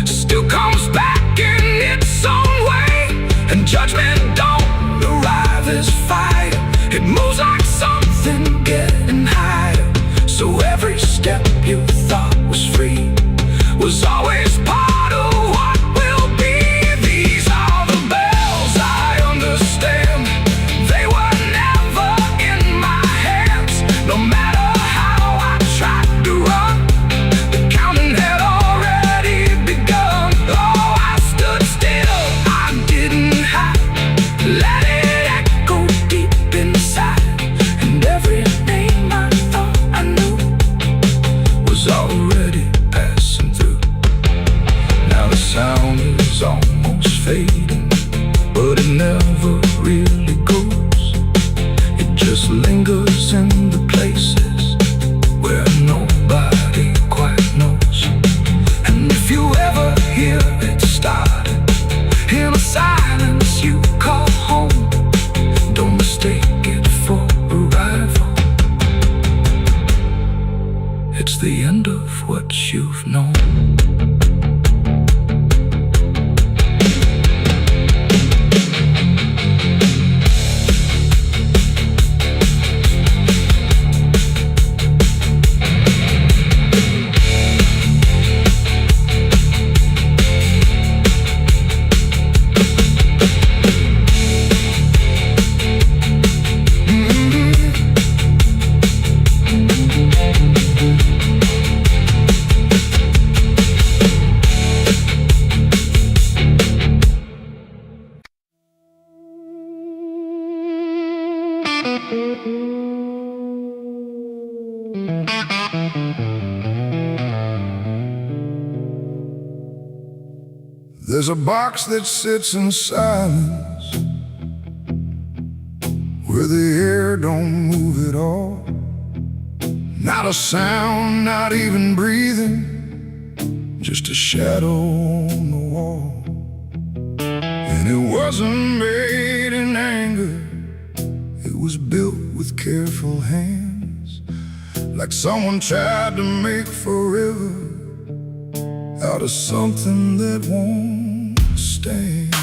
still comes back in its own way. And judgment don't arrive as fire, it moves like something getting higher. So every step you thought was free was always part of what will be. These are the bells I understand, they were never in my hands. No matter how I tried to run, the counting had already begun. Oh, I stood still, I didn't hide, let it echo deep inside. And every name I thought I knew was already passing through. Now the sound is almost fading, but it never really goes. It just lingers in the places where nobody quite knows. And if you ever hear it starting in a silence you call home, don't mistake it for arrival. It's the end of what you've known. There's a box that sits in silence, where the air don't move at all. Not a sound, not even breathing, just a shadow on the wall. And it wasn't made in anger, it was built with careful hands, like someone tried to make forever out of something that won't stand.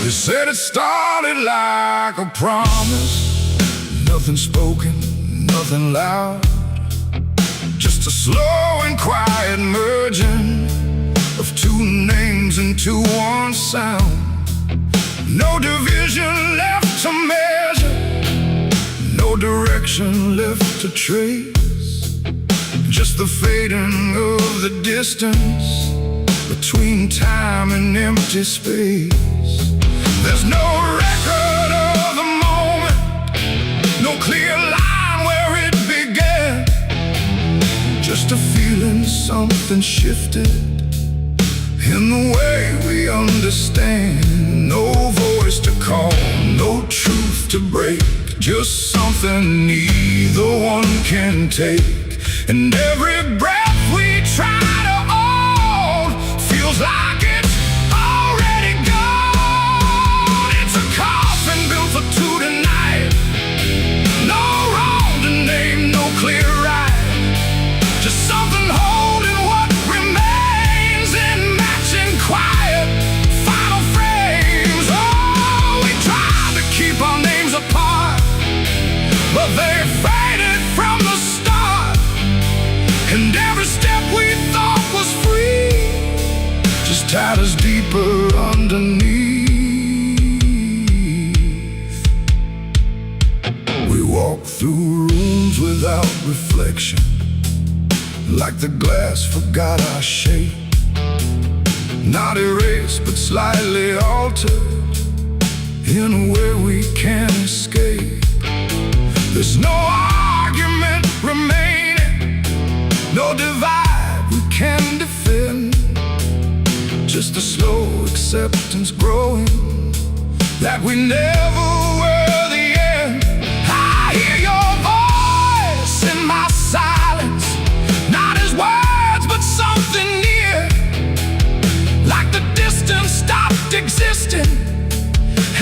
They said it started like a promise, nothing spoken, nothing loud, just a slow and quiet merging of two names into one sound. No division left to measure, no direction left to trace, just the fading of the distance between time and empty space. There's no record of the moment, no clear line where it began, just a feeling something shifted in the way we understand. No voice to call, no truth to break, just something neither one can take. And every breath we try to hold feels like it's already gone. It's a coffin built for two tonight, no wrong to name, no clear right, just something holding what remains in matching quiet final frames. Oh, we tried to keep our names apart, but they faded from the start. And every step we thought was free just tied us deeper underneath. We walk through rooms without reflection, like the glass forgot our shape, not erased but slightly altered in a way we can't escape. There's no argument remaining, no divide we can defend, just a slow acceptance growing that we never were the end. I hear your voice in my silence, not as words but something near, like the distance stopped existing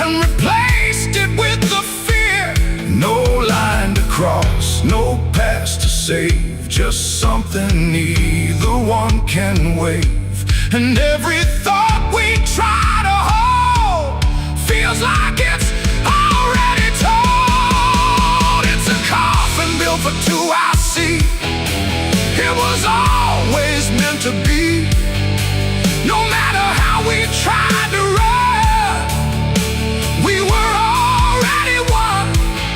and replaced it with the fear. No line to cross, no past to save, just something neither one can wave. And every thought we try to hold feels like it's already told. It's a coffin built for two, I see. It was always meant to be. No matter how we tried to run, we were already one.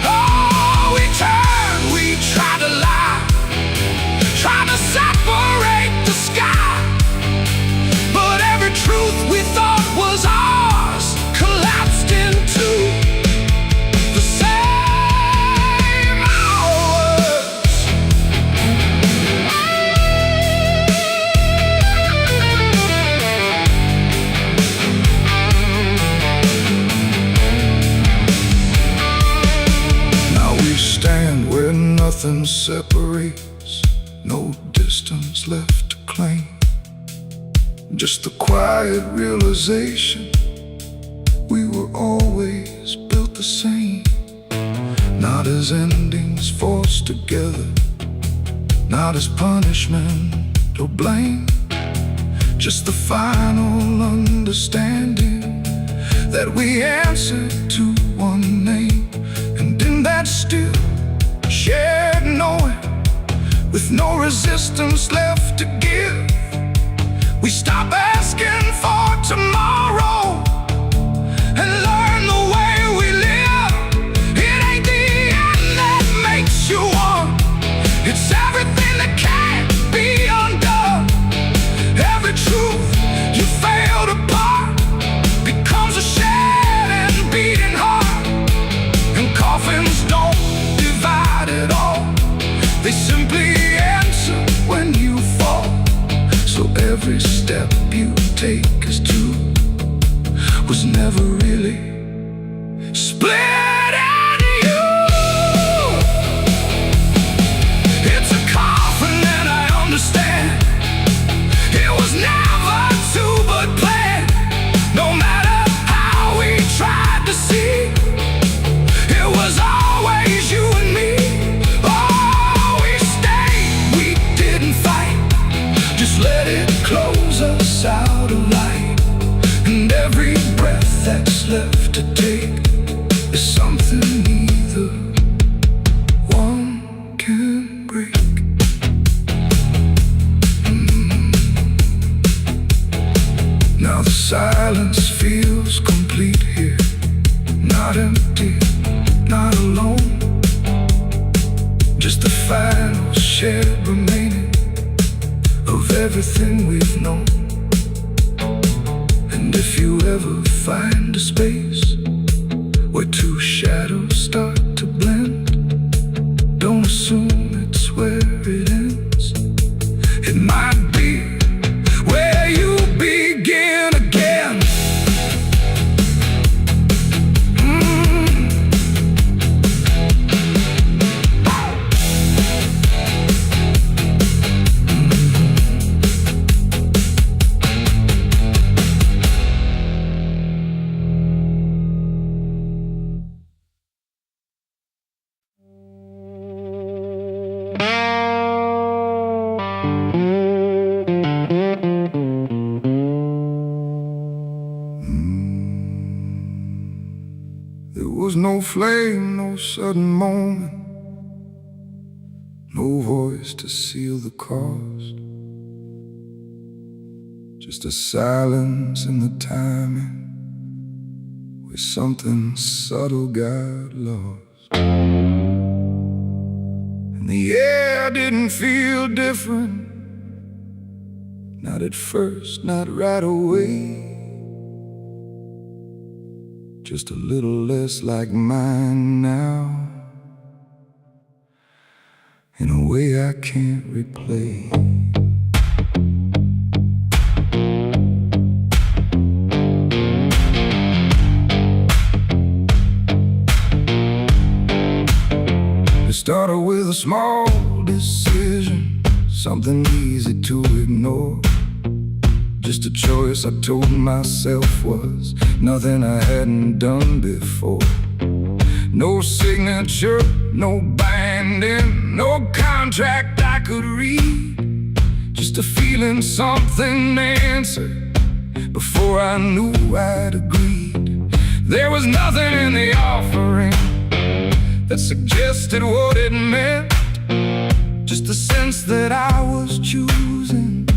Oh, we turned, we tried to lie, trying to separate the sky. But every truth we thought was ours collapsed into the same hours. Now we stand where nothing separates, no distance left to claim. Just the quiet realization we were always built the same. Not as endings forced together, not as punishment or blame, just the final understanding that we answer to one name. And in that still shared knowing, with no resistance left to give, we stop asking for tomorrow and learn the way we live. It ain't the end that makes you one, it's everything that can't be undone. Every truth you failed apart becomes a shed and beating heart. And coffins don't divide at all, they simply answer when you fall. So every step you take as two was never really split into you. It's a coffin and I understand it was never two but planned. No matter how we tried to see, it was always you and me. Oh, we stayed, we didn't fight, just let it close us out of light. And every breath that's left to take is something neither one can break. Now the silence feels complete here, not empty, not alone, just the final shared remaining of everything we've known. And if you ever find a space where two shadows start to blend, don't assume it's where it ends. It might be where you begin again. There was no flame, no sudden moment, no voice to seal the cost, just a silence in the timing where something subtle got lost. And the air didn't feel different, not at first, not right away. Just a little less like mine now, in a way I can't replay. It started with a small decision, something easy to ignore. Just a choice I told myself was nothing I hadn't done before. No signature, no binding, no contract I could read. Just a feeling something answered before I knew I'd agreed. There was nothing in the offering that suggested what it meant. Just the sense that I was choosing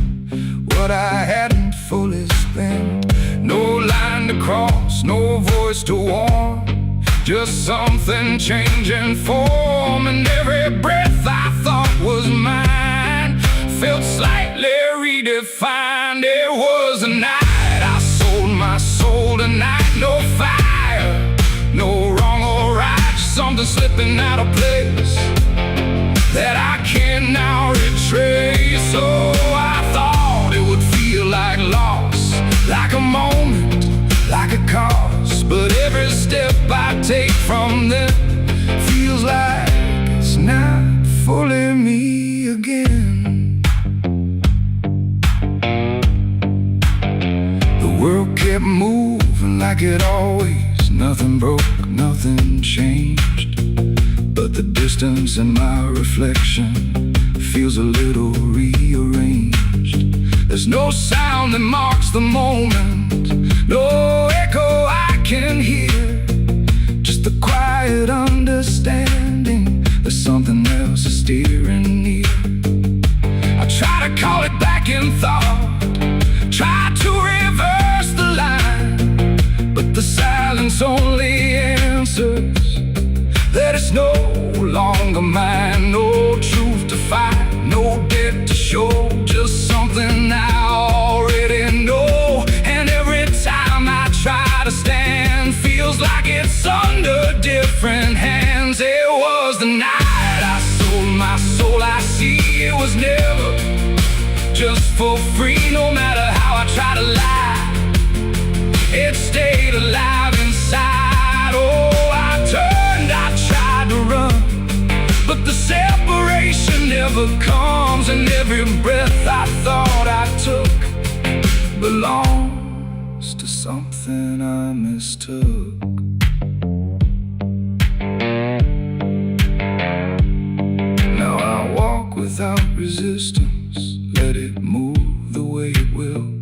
what I hadn't fully spent. No line to cross, no voice to warn, just something changing form. And every breath I thought was mine felt slightly redefined. It was a night I sold my soul tonight. No fire, no wrong or right, just something slipping out of place that I can now retrace. So I thought it would feel like loss, like a moment, like a cause. But every step I take from them feels like it's not fully me again. The world kept moving like it always. Nothing broke, nothing changed, but the distance in my reflection feels a little rearranged. There's no sound that marks the moment, no echo I can hear, just the quiet understanding that something else is steering near. I try to call it back in thought, try to reverse the line, but the silence only answers that it's no longer mine. No truth to fight, no debt to show, just something I already know. And every time I try to stand, feels like it's under different hands. It was the night I sold my soul. I see it was never just for free. No matter how I try to lie, it stayed alive inside. Oh, I tried to run, but the separation never comes. And every breath I thought I took belongs to something I mistook. Now I walk without resistance, let it move the way it will.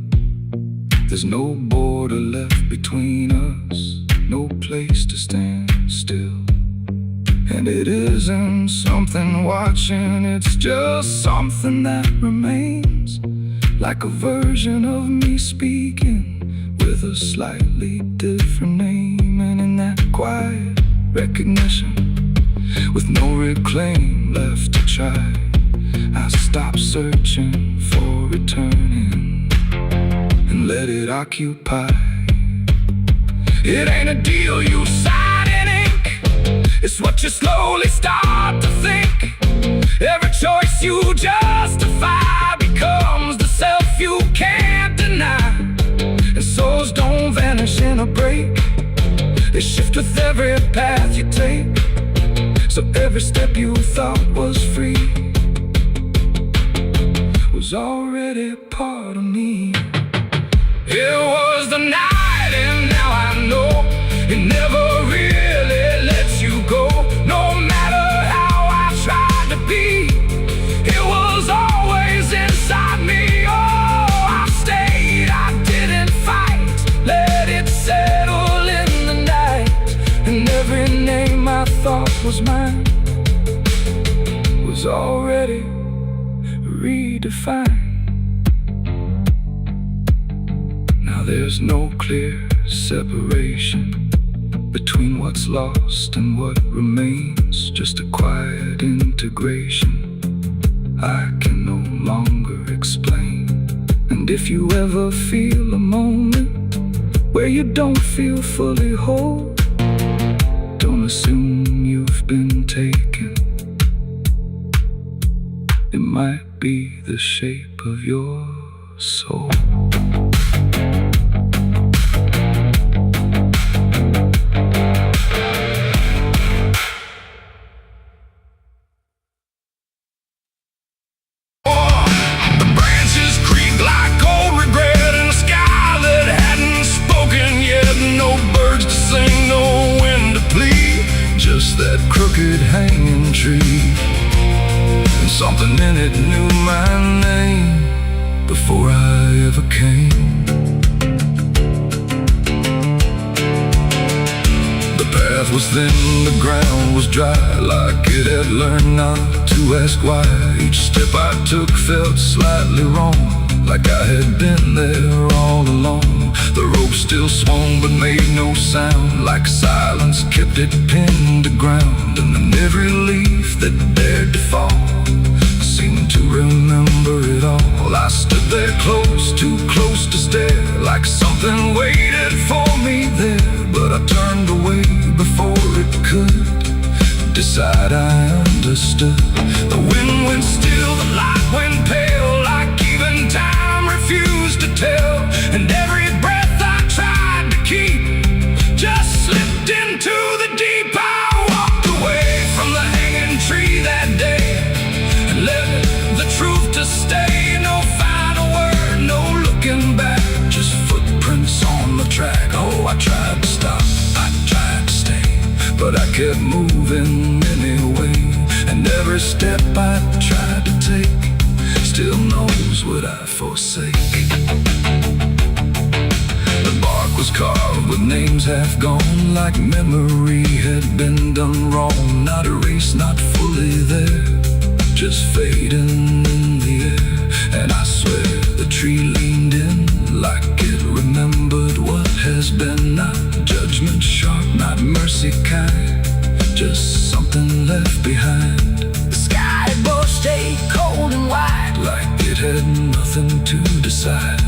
There's no border left between us, no place to stand still. And it isn't something watching, it's just something that remains, like a version of me speaking with a slightly different name. And in that quiet recognition, with no reclaim left to try, I stop searching for returning and let it occupy. It ain't a deal you sign in ink, it's what you slowly start to think. Every choice you justify becomes the self you can't deny. And souls don't vanish in a break, they shift with every path you take. So every step you thought was free was already part of me. It was the night, and now I know it never really lets you go. No matter how I tried to be, it was always inside me. Oh, I stayed, I didn't fight, let it settle in the night. And every name I thought was mine was already redefined. Now there's no clear separation between what's lost and what remains, just a quiet integration I can no longer explain. And if you ever feel a moment where you don't feel fully whole, don't assume you've been taken. It might be the shape of your soul. The branches creak like old regret, crooked hanging tree, and something in it knew my name before I ever came. The path was thin, the ground was dry, like it had learned not to ask why. Each step I took felt slightly wrong, like I had been there all along. The rope still swung but made no sound, like silence kept it pinned to ground. And then every leaf that dared to fall seemed to remember it all. I stood there close, too close to stare, like something waited for me there. But I turned away before it could decide I understood. The wind went still, the light went pale, like even time refused to tell. And every breath I tried to keep just slipped into the deep. I walked away from the hanging tree that day and let the truth to stay. No final word, no looking back, just footprints on the track. Oh, I tried to stop, I tried to stay, but I kept moving anyway. And every step I tried to take still knows what I forsake. The bark was carved with names half gone, like memory had been done wrong. Not erased, not fully there, just fading in the air. And I swear the tree leaned in, like it remembered what has been. Not judgment sharp, not mercy kind, just something left behind. The sky above stayed cold and wide, like it had nothing to decide.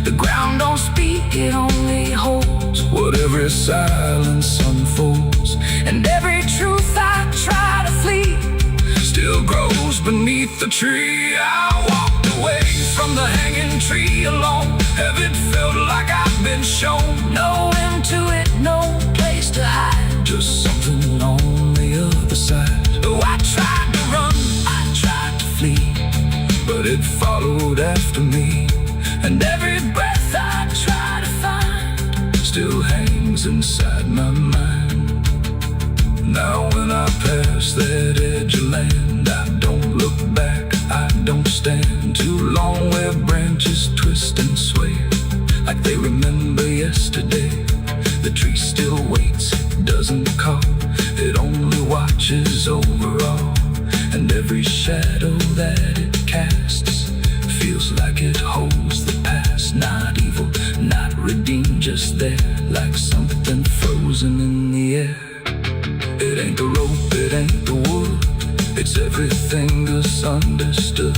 The ground don't speak, it only holds what every silence unfolds. And every truth I try to flee still grows beneath the tree. I walked away from the hanging tree alone. Heaven felt like I've been shown. No end to it, no place to hide, just something on the other side. Oh, I tried to run, I tried to flee, but it followed after me. And every breath I try to find still hangs inside my mind. Now when I pass that edge of land, I don't look back, I don't stand too long where branches twist and sway, like they remember yesterday. The tree still waits, doesn't call, it only watches over all. And every shadow that it casts feels like it holds the past. Not evil, not redeemed, just there, like something frozen in the air. It ain't the rope, it ain't the wood, it's everything misunderstood.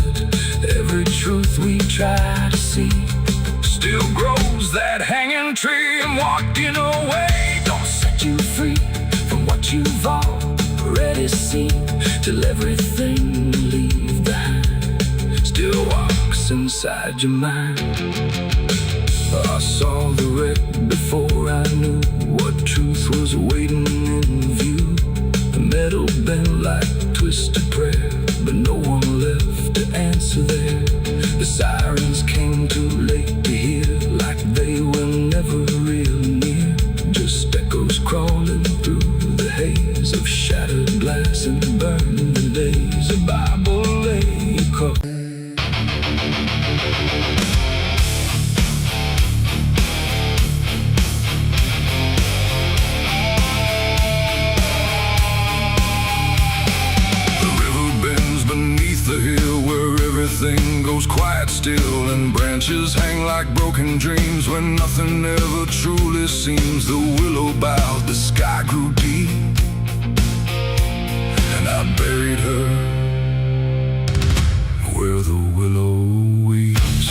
Every truth we try to see still grows that hanging tree. And walking away don't set you free from what you've already seen, till everything you leave behind still walks inside your mind. I saw the wreck before I knew what truth was waiting in view. The metal bent like twisted prayer, but no one left to answer there. The sirens came too late to hear, like they were never real near, just echoes crawling through the haze of shattered glass and burning days. A Bible lay across. Everything goes quiet still, and branches hang like broken dreams when nothing ever truly seems. The willow bowed, the sky grew deep, and I buried her where the willow weeps.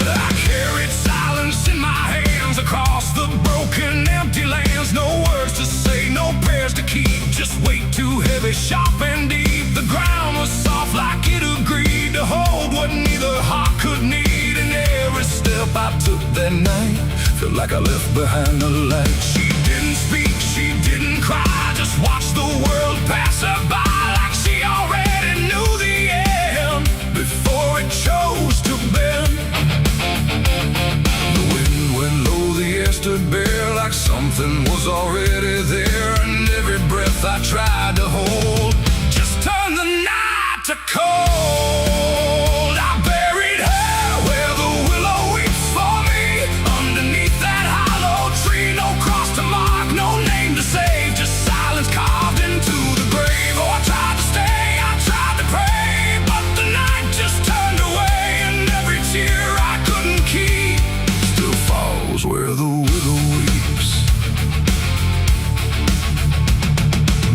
I carried silence in my hands across the broken empty lands. No words to say, no prayers to keep, just weight too heavy, sharp and deep. The ground was soft like it agreed to hold what neither heart could need. And every step I took that night felt like I left behind the light. She didn't speak, she didn't cry, just watched the world pass her by, like she already knew the end before it chose to bend. The wind went low, the air stood bare, like some something was already there, and every breath I tried to hold just turned the night to cold. I buried her where the willow weeps for me, underneath that hollow tree. No cross to mark, no name to save, just silence carved into the grave. Oh, I tried to stay, I tried to pray, but the night just turned away, and every tear I couldn't keep still falls where the willow weeps.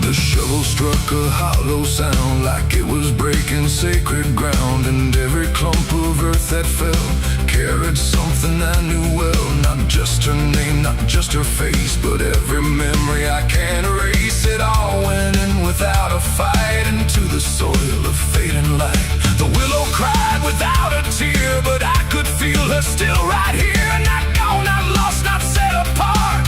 The shovel struck a hollow sound like it was breaking sacred ground, and every clump of earth that fell carried something I knew well. Not just her name, not just her face, but every memory I can't erase. It all went in without a fight into the soil of fading light. The willow cried without a tear, but I could feel her still right here. Not gone, not lost, not set apart,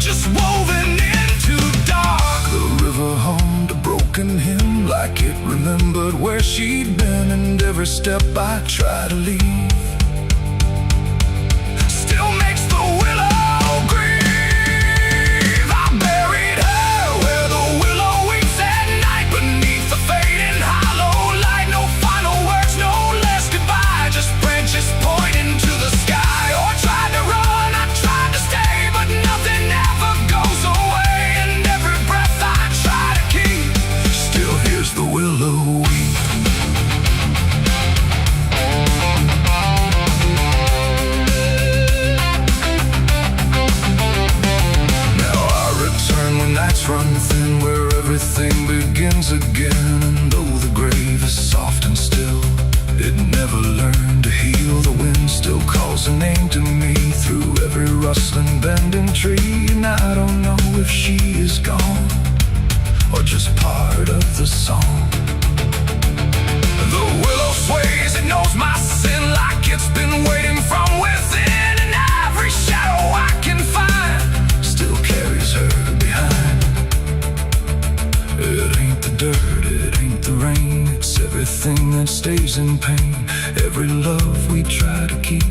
just woven into dark. The river hummed a broken hymn like it remembered where she'd been, and every step I tried to leave still makes the willow grieve. I buried her where the willow weeps at night, beneath the fading hollow light. No final words, no last goodbye, just branches pointing to the sky. Oh, I tried to run, I tried to stay, but nothing ever goes away, and every breath I try to keep still hears the willow weep. Nights run thin where everything begins again, and though the grave is soft and still, it never learned to heal. The wind still calls a name to me through every rustling bending tree, and I don't know if she is gone or just part of the song. The willow sways, it knows my sin like it's been waiting from within, and every shadow I can find still carries her behind. It ain't the dirt, it ain't the rain, it's everything that stays in pain. Every love we try to keep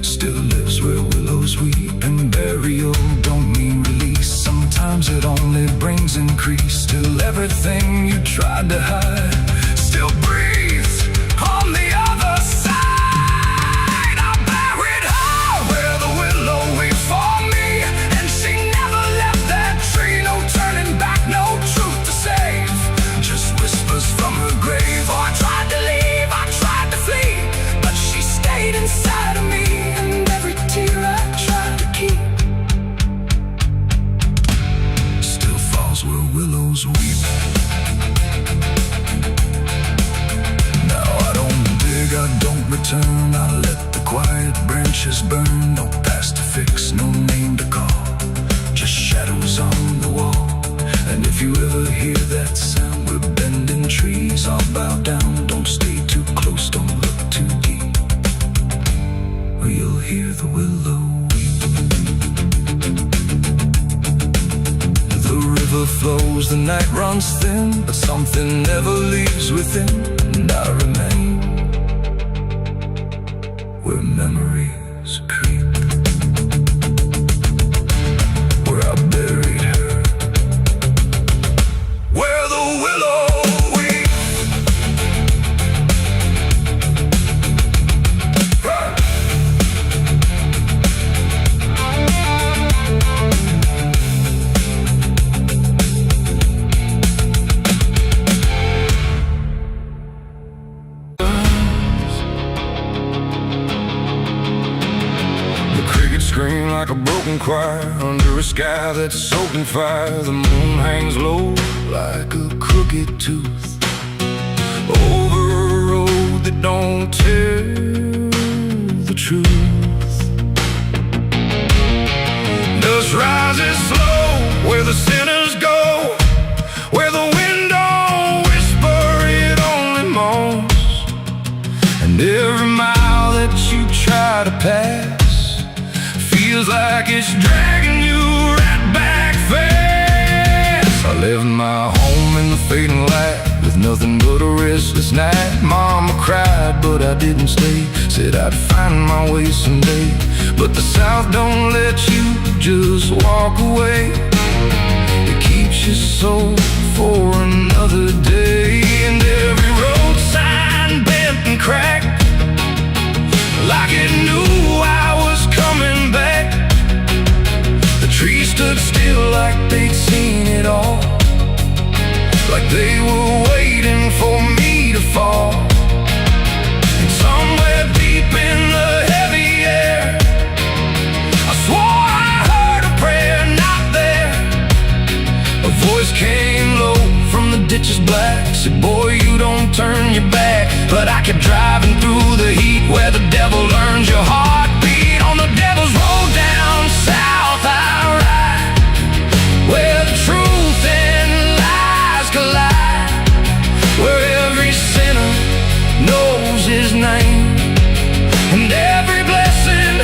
still lives where willows weep, and burial don't mean release. Sometimes it only brings increase. Still everything you tried to hide still breathes on the other side. I buried her where the willow weeps for me, and she never left that tree. No turning back, no truth to save, just whispers from her grave. Oh, I tried to leave, I tried to flee, but she stayed inside of me, and every tear I tried to keep still falls where willows weep. Now I don't dig, I don't return, I let the quiet branches burn. No past to fix, no name to call, just shadows on the wall. And if you ever hear that sound, we're bending trees, I'll bow down. Don't stay too close, don't look too deep, or you'll hear the willow weep. The river flows, the night runs thin, but something never leaves within, and I remain where memories creep, where I buried her, where the willow weeps. Scream like a broken choir under a sky that's soaked in fire. The moon hangs low like a crooked tooth over a road that don't tell the truth. Dust rises slow where the sinners go, where the wind don't whisper, it only moans. And every mile that you try to pass feels like it's dragging you right back fast. I left my home in the fading light with nothing but a restless night. Mama cried, but I didn't stay. Said I'd find my way someday, but the South don't let you just walk away. It keeps your soul for another day. And every road sign bent and cracked, like it knew I was coming back. The trees stood still like they'd seen it all, like they were waiting for me to fall. And somewhere deep in the heavy air, I swore I heard a prayer not there. A voice came low from the ditches black, said, boy, you don't turn your back. But I kept driving through the heat where the devil learns your heartbeat. On the devil's road down south I ride, where the truth and lies collide, where every sinner knows his name, and every blessing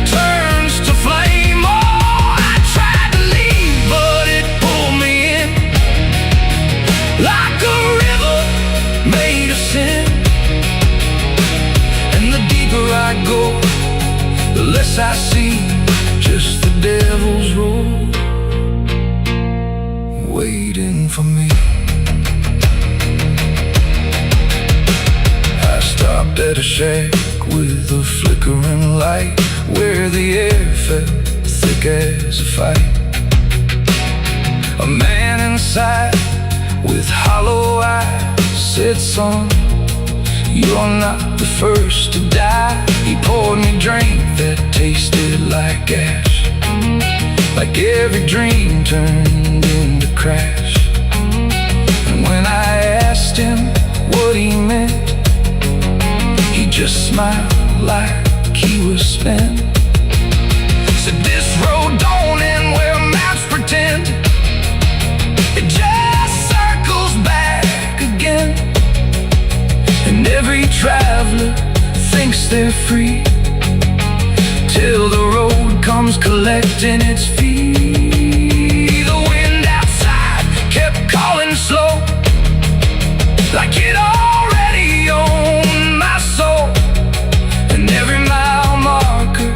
turns to flame. Oh, I tried to leave, but it pulled me in, like a river made of sin. And the deeper I go, the less I see, just the devil's road waiting for me. I stopped at a shack with a flickering light, where the air felt thick as a fight. A man inside with hollow eyes said, son, you're not the first to die. He poured me a drink that tasted like ash, like every dream turned into crash. And when I asked him what he meant, he just smiled like he was spent. Said, this road don't end where maps pretend, it just circles back again. And every traveler thinks they're free, till the road comes collecting its fee. The wind outside kept calling slow, like it already owned my soul. And every mile marker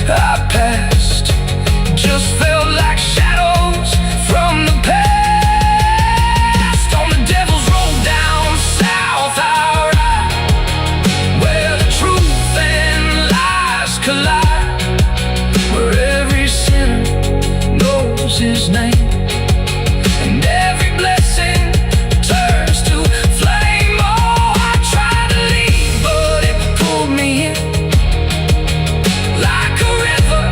I passed just felt like shadows from the past. On the devil's road down south I ride, where the truth and lies collide, where every sinner knows his name, and every blessing turns to flame. Oh, I tried to leave, but it pulled me in, like a river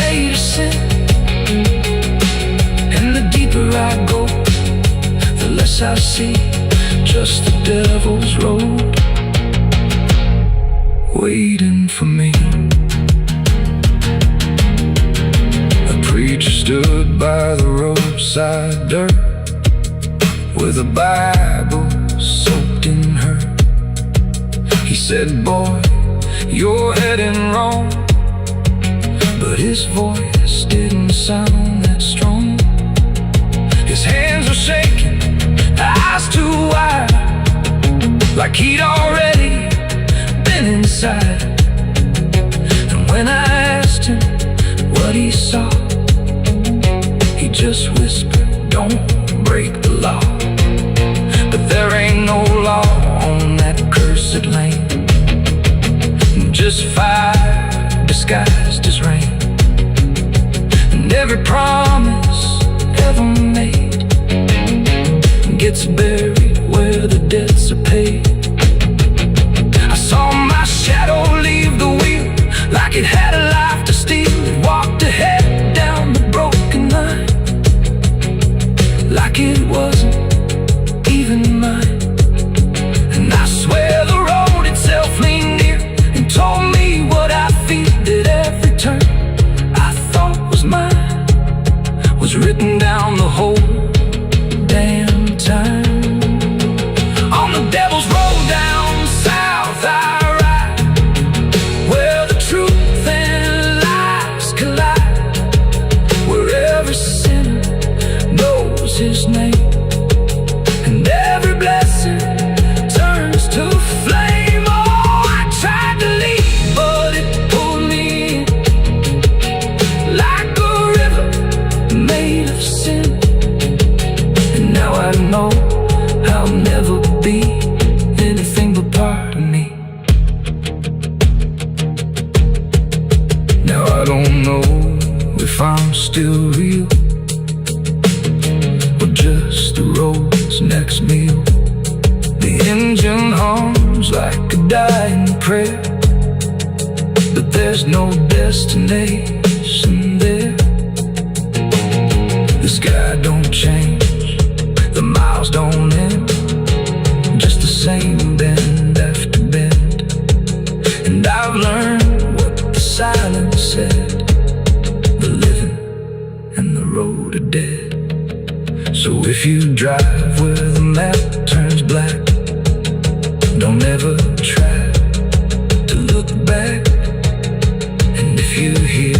made of sin. And the deeper I go, the less I see, just the devil's road waiting for me. A preacher stood by the roadside dirt, with a Bible soaked in her. He said, boy, you're heading wrong. But his voice didn't sound that strong. His hands were shaking, eyes too wide, like he'd already been inside. And when I asked him what he saw, he just whispered, don't break the law. But there ain't no law on that cursed land, just fire disguised as rain. And every promise ever made gets buried where the debts are paid. I saw my shadow leave the wheel, like it had a life to steal. It walked ahead down the broken line, like it wasn't even mine. And I swear the road itself leaned near and told me what I feel, that every turn I thought was mine was written down the whole damn time. On the devil's road down south I ride, where the truth and lies collide, where every sinner knows his name, and every blessing turns to flame. Oh, I tried to leave, but it pulled me in, like I don't know if I'm still real or just the road's next meal. The engine hums like a dying prayer, but there's no destination there. The sky don't change, the miles don't end, just the same bend after bend. And I've learned what the silence said: the living and the road are dead. So if you drive where the map turns black, don't ever try to look back. And if you hear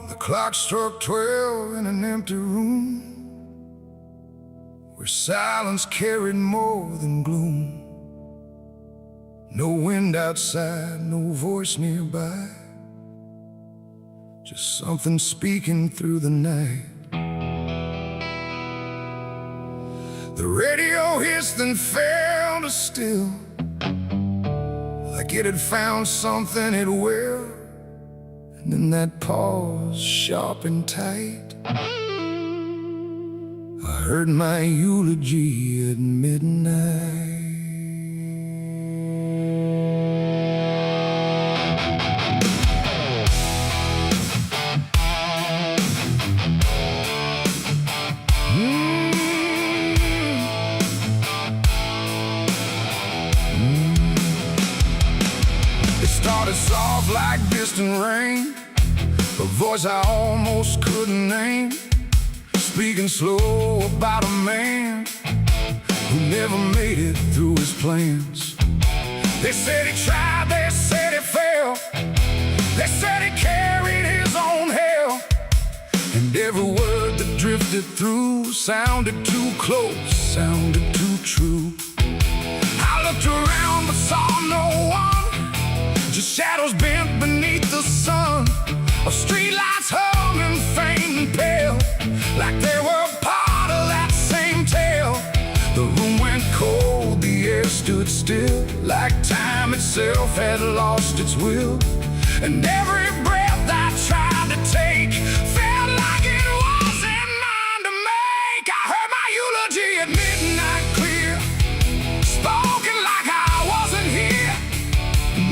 the clock struck 12 in an empty room, where silence carried more than gloom. No wind outside, no voice nearby, just something speaking through the night. The radio hissed and fell to still, like it had found something it will. And in that pause, sharp and tight, I heard my eulogy at midnight. It started soft like distant rain, a voice I almost couldn't name, speaking slow about a man who never made it through his plans. They said he tried, they said he failed, they said he carried his own hell. And every word that drifted through sounded too close, sounded too true. I looked around but saw no one, just shadows bent beneath the sun, of streetlights humming faint and pale, like they were part of that same tale. The room went cold, the air stood still, like time itself had lost its will. And every breath I tried to take felt like it wasn't mine to make. I heard my eulogy at midnight clear, spoken like I wasn't here.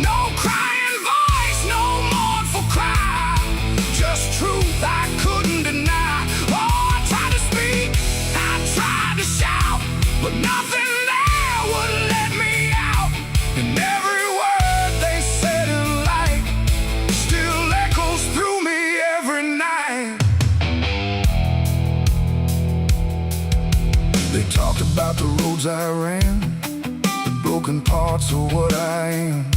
No crying voice, no mournful cry, just truth I couldn't deny. Oh, I tried to speak, I tried to shout, but nothing there would let me out. And every word they said in light still echoes through me every night. They talked about the roads I ran, the broken parts of what I am,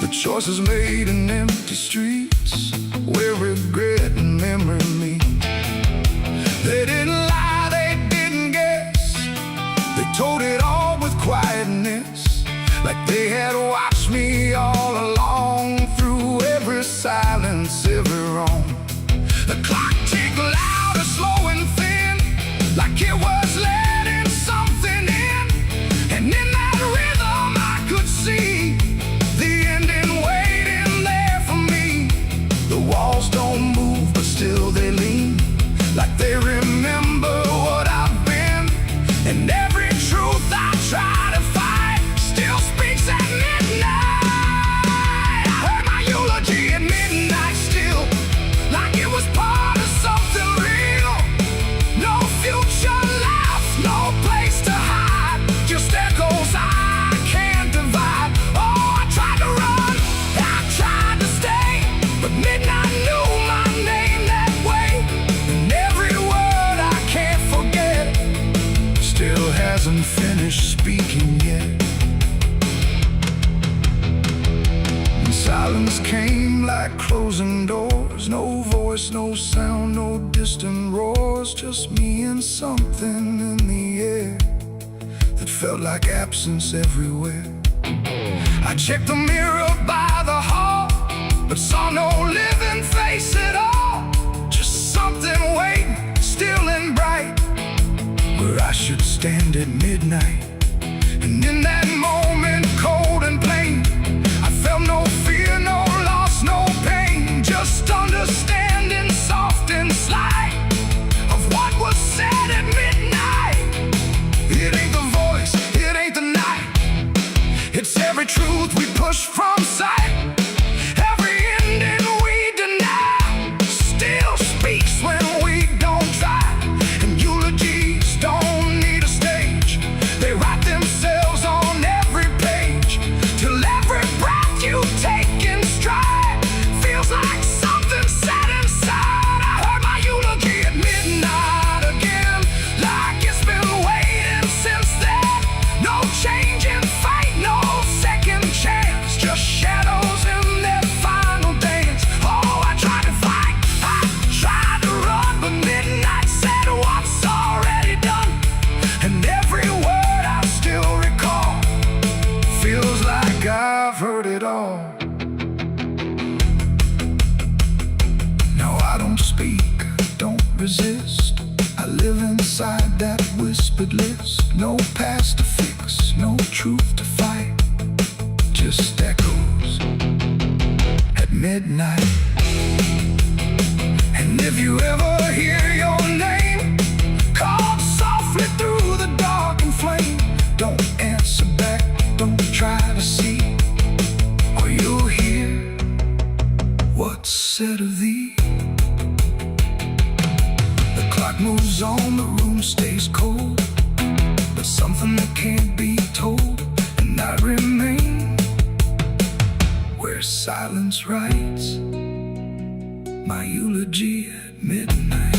the choices made in empty streets where regret and memory meet. They didn't lie, they didn't guess, they told it all with quietness, like they had watched me all along, through every silence, every wrong. The clock ticked louder, slow and thin, like it was letting something in. And in that rhythm I could see the ending waiting there for me. The walls don't move, but still they lean, like they remember what I've been. And every truth I try to fight still speaks at midnight. I heard my eulogy at midnight still, like it was part of something real. No future left, no place to hide, just echoes I can't divide. Oh, I tried to run, I tried to stay, but midnight knew my name that way. And every word I can't forget still hasn't finished speaking yet. And silence came like closing doors, no voice, no sound, no distant roars, just me and something in the air that felt like absence everywhere. I checked the mirror by the hall, but saw no living face at all, just something waiting resist. I live inside that whispered list. No past to fix, no truth to fight, just echoes at midnight. And if you ever hear your name called softly through the dark and flame, don't answer back, don't try to see, or you'll hear what's said of thee. The clock moves on, the room stays cold, but something that can't be told, and I remain where silence writes my eulogy at midnight.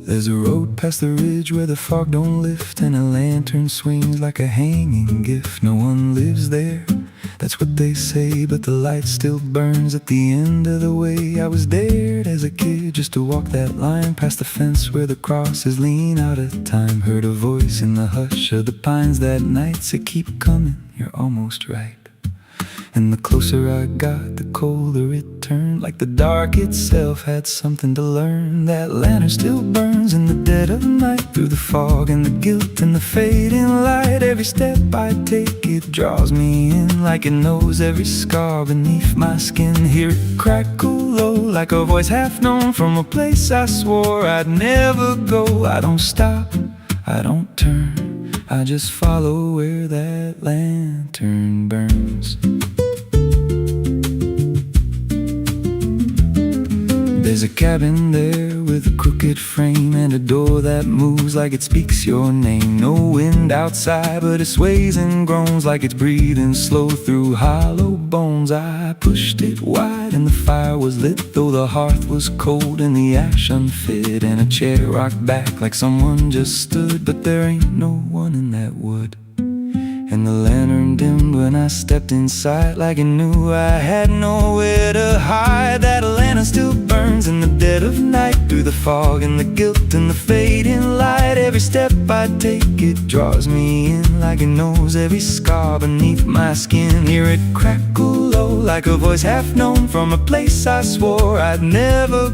There's a road past the ridge where the fog don't lift, and a lantern swings like a hanging gift. No one lives there, that's what they say, but the light still burns at the end of the way. I was dared as a kid just to walk that line past the fence where the crosses lean out of time. Heard a voice in the hush of the pines that night said, keep coming, you're almost right. And the closer I got, the colder it turned, like the dark itself had something to learn. That lantern still burns in the dead of night, through the fog and the guilt and the fading light. Every step I take, it draws me in, like it knows every scar beneath my skin. Hear it crackle low, like a voice half known from a place I swore I'd never go. I don't stop, I don't turn, I just follow where that lantern burns. There's a cabin there with a crooked frame, and a door that moves like it speaks your name. No wind outside, but it sways and groans like it's breathing slow through hollow bones. I pushed it wide and the fire was lit, though the hearth was cold and the ash unfit, and a chair rocked back like someone just stood. But there ain't no one in that wood. And the lantern dimmed when I stepped inside, like it knew I had nowhere to hide. That lantern still burns in the dead of night, through the fog and the guilt and the fading light. Every step I take, it draws me in, like it knows every scar beneath my skin. Hear it crackle low, like a voice half known from a place I swore I'd never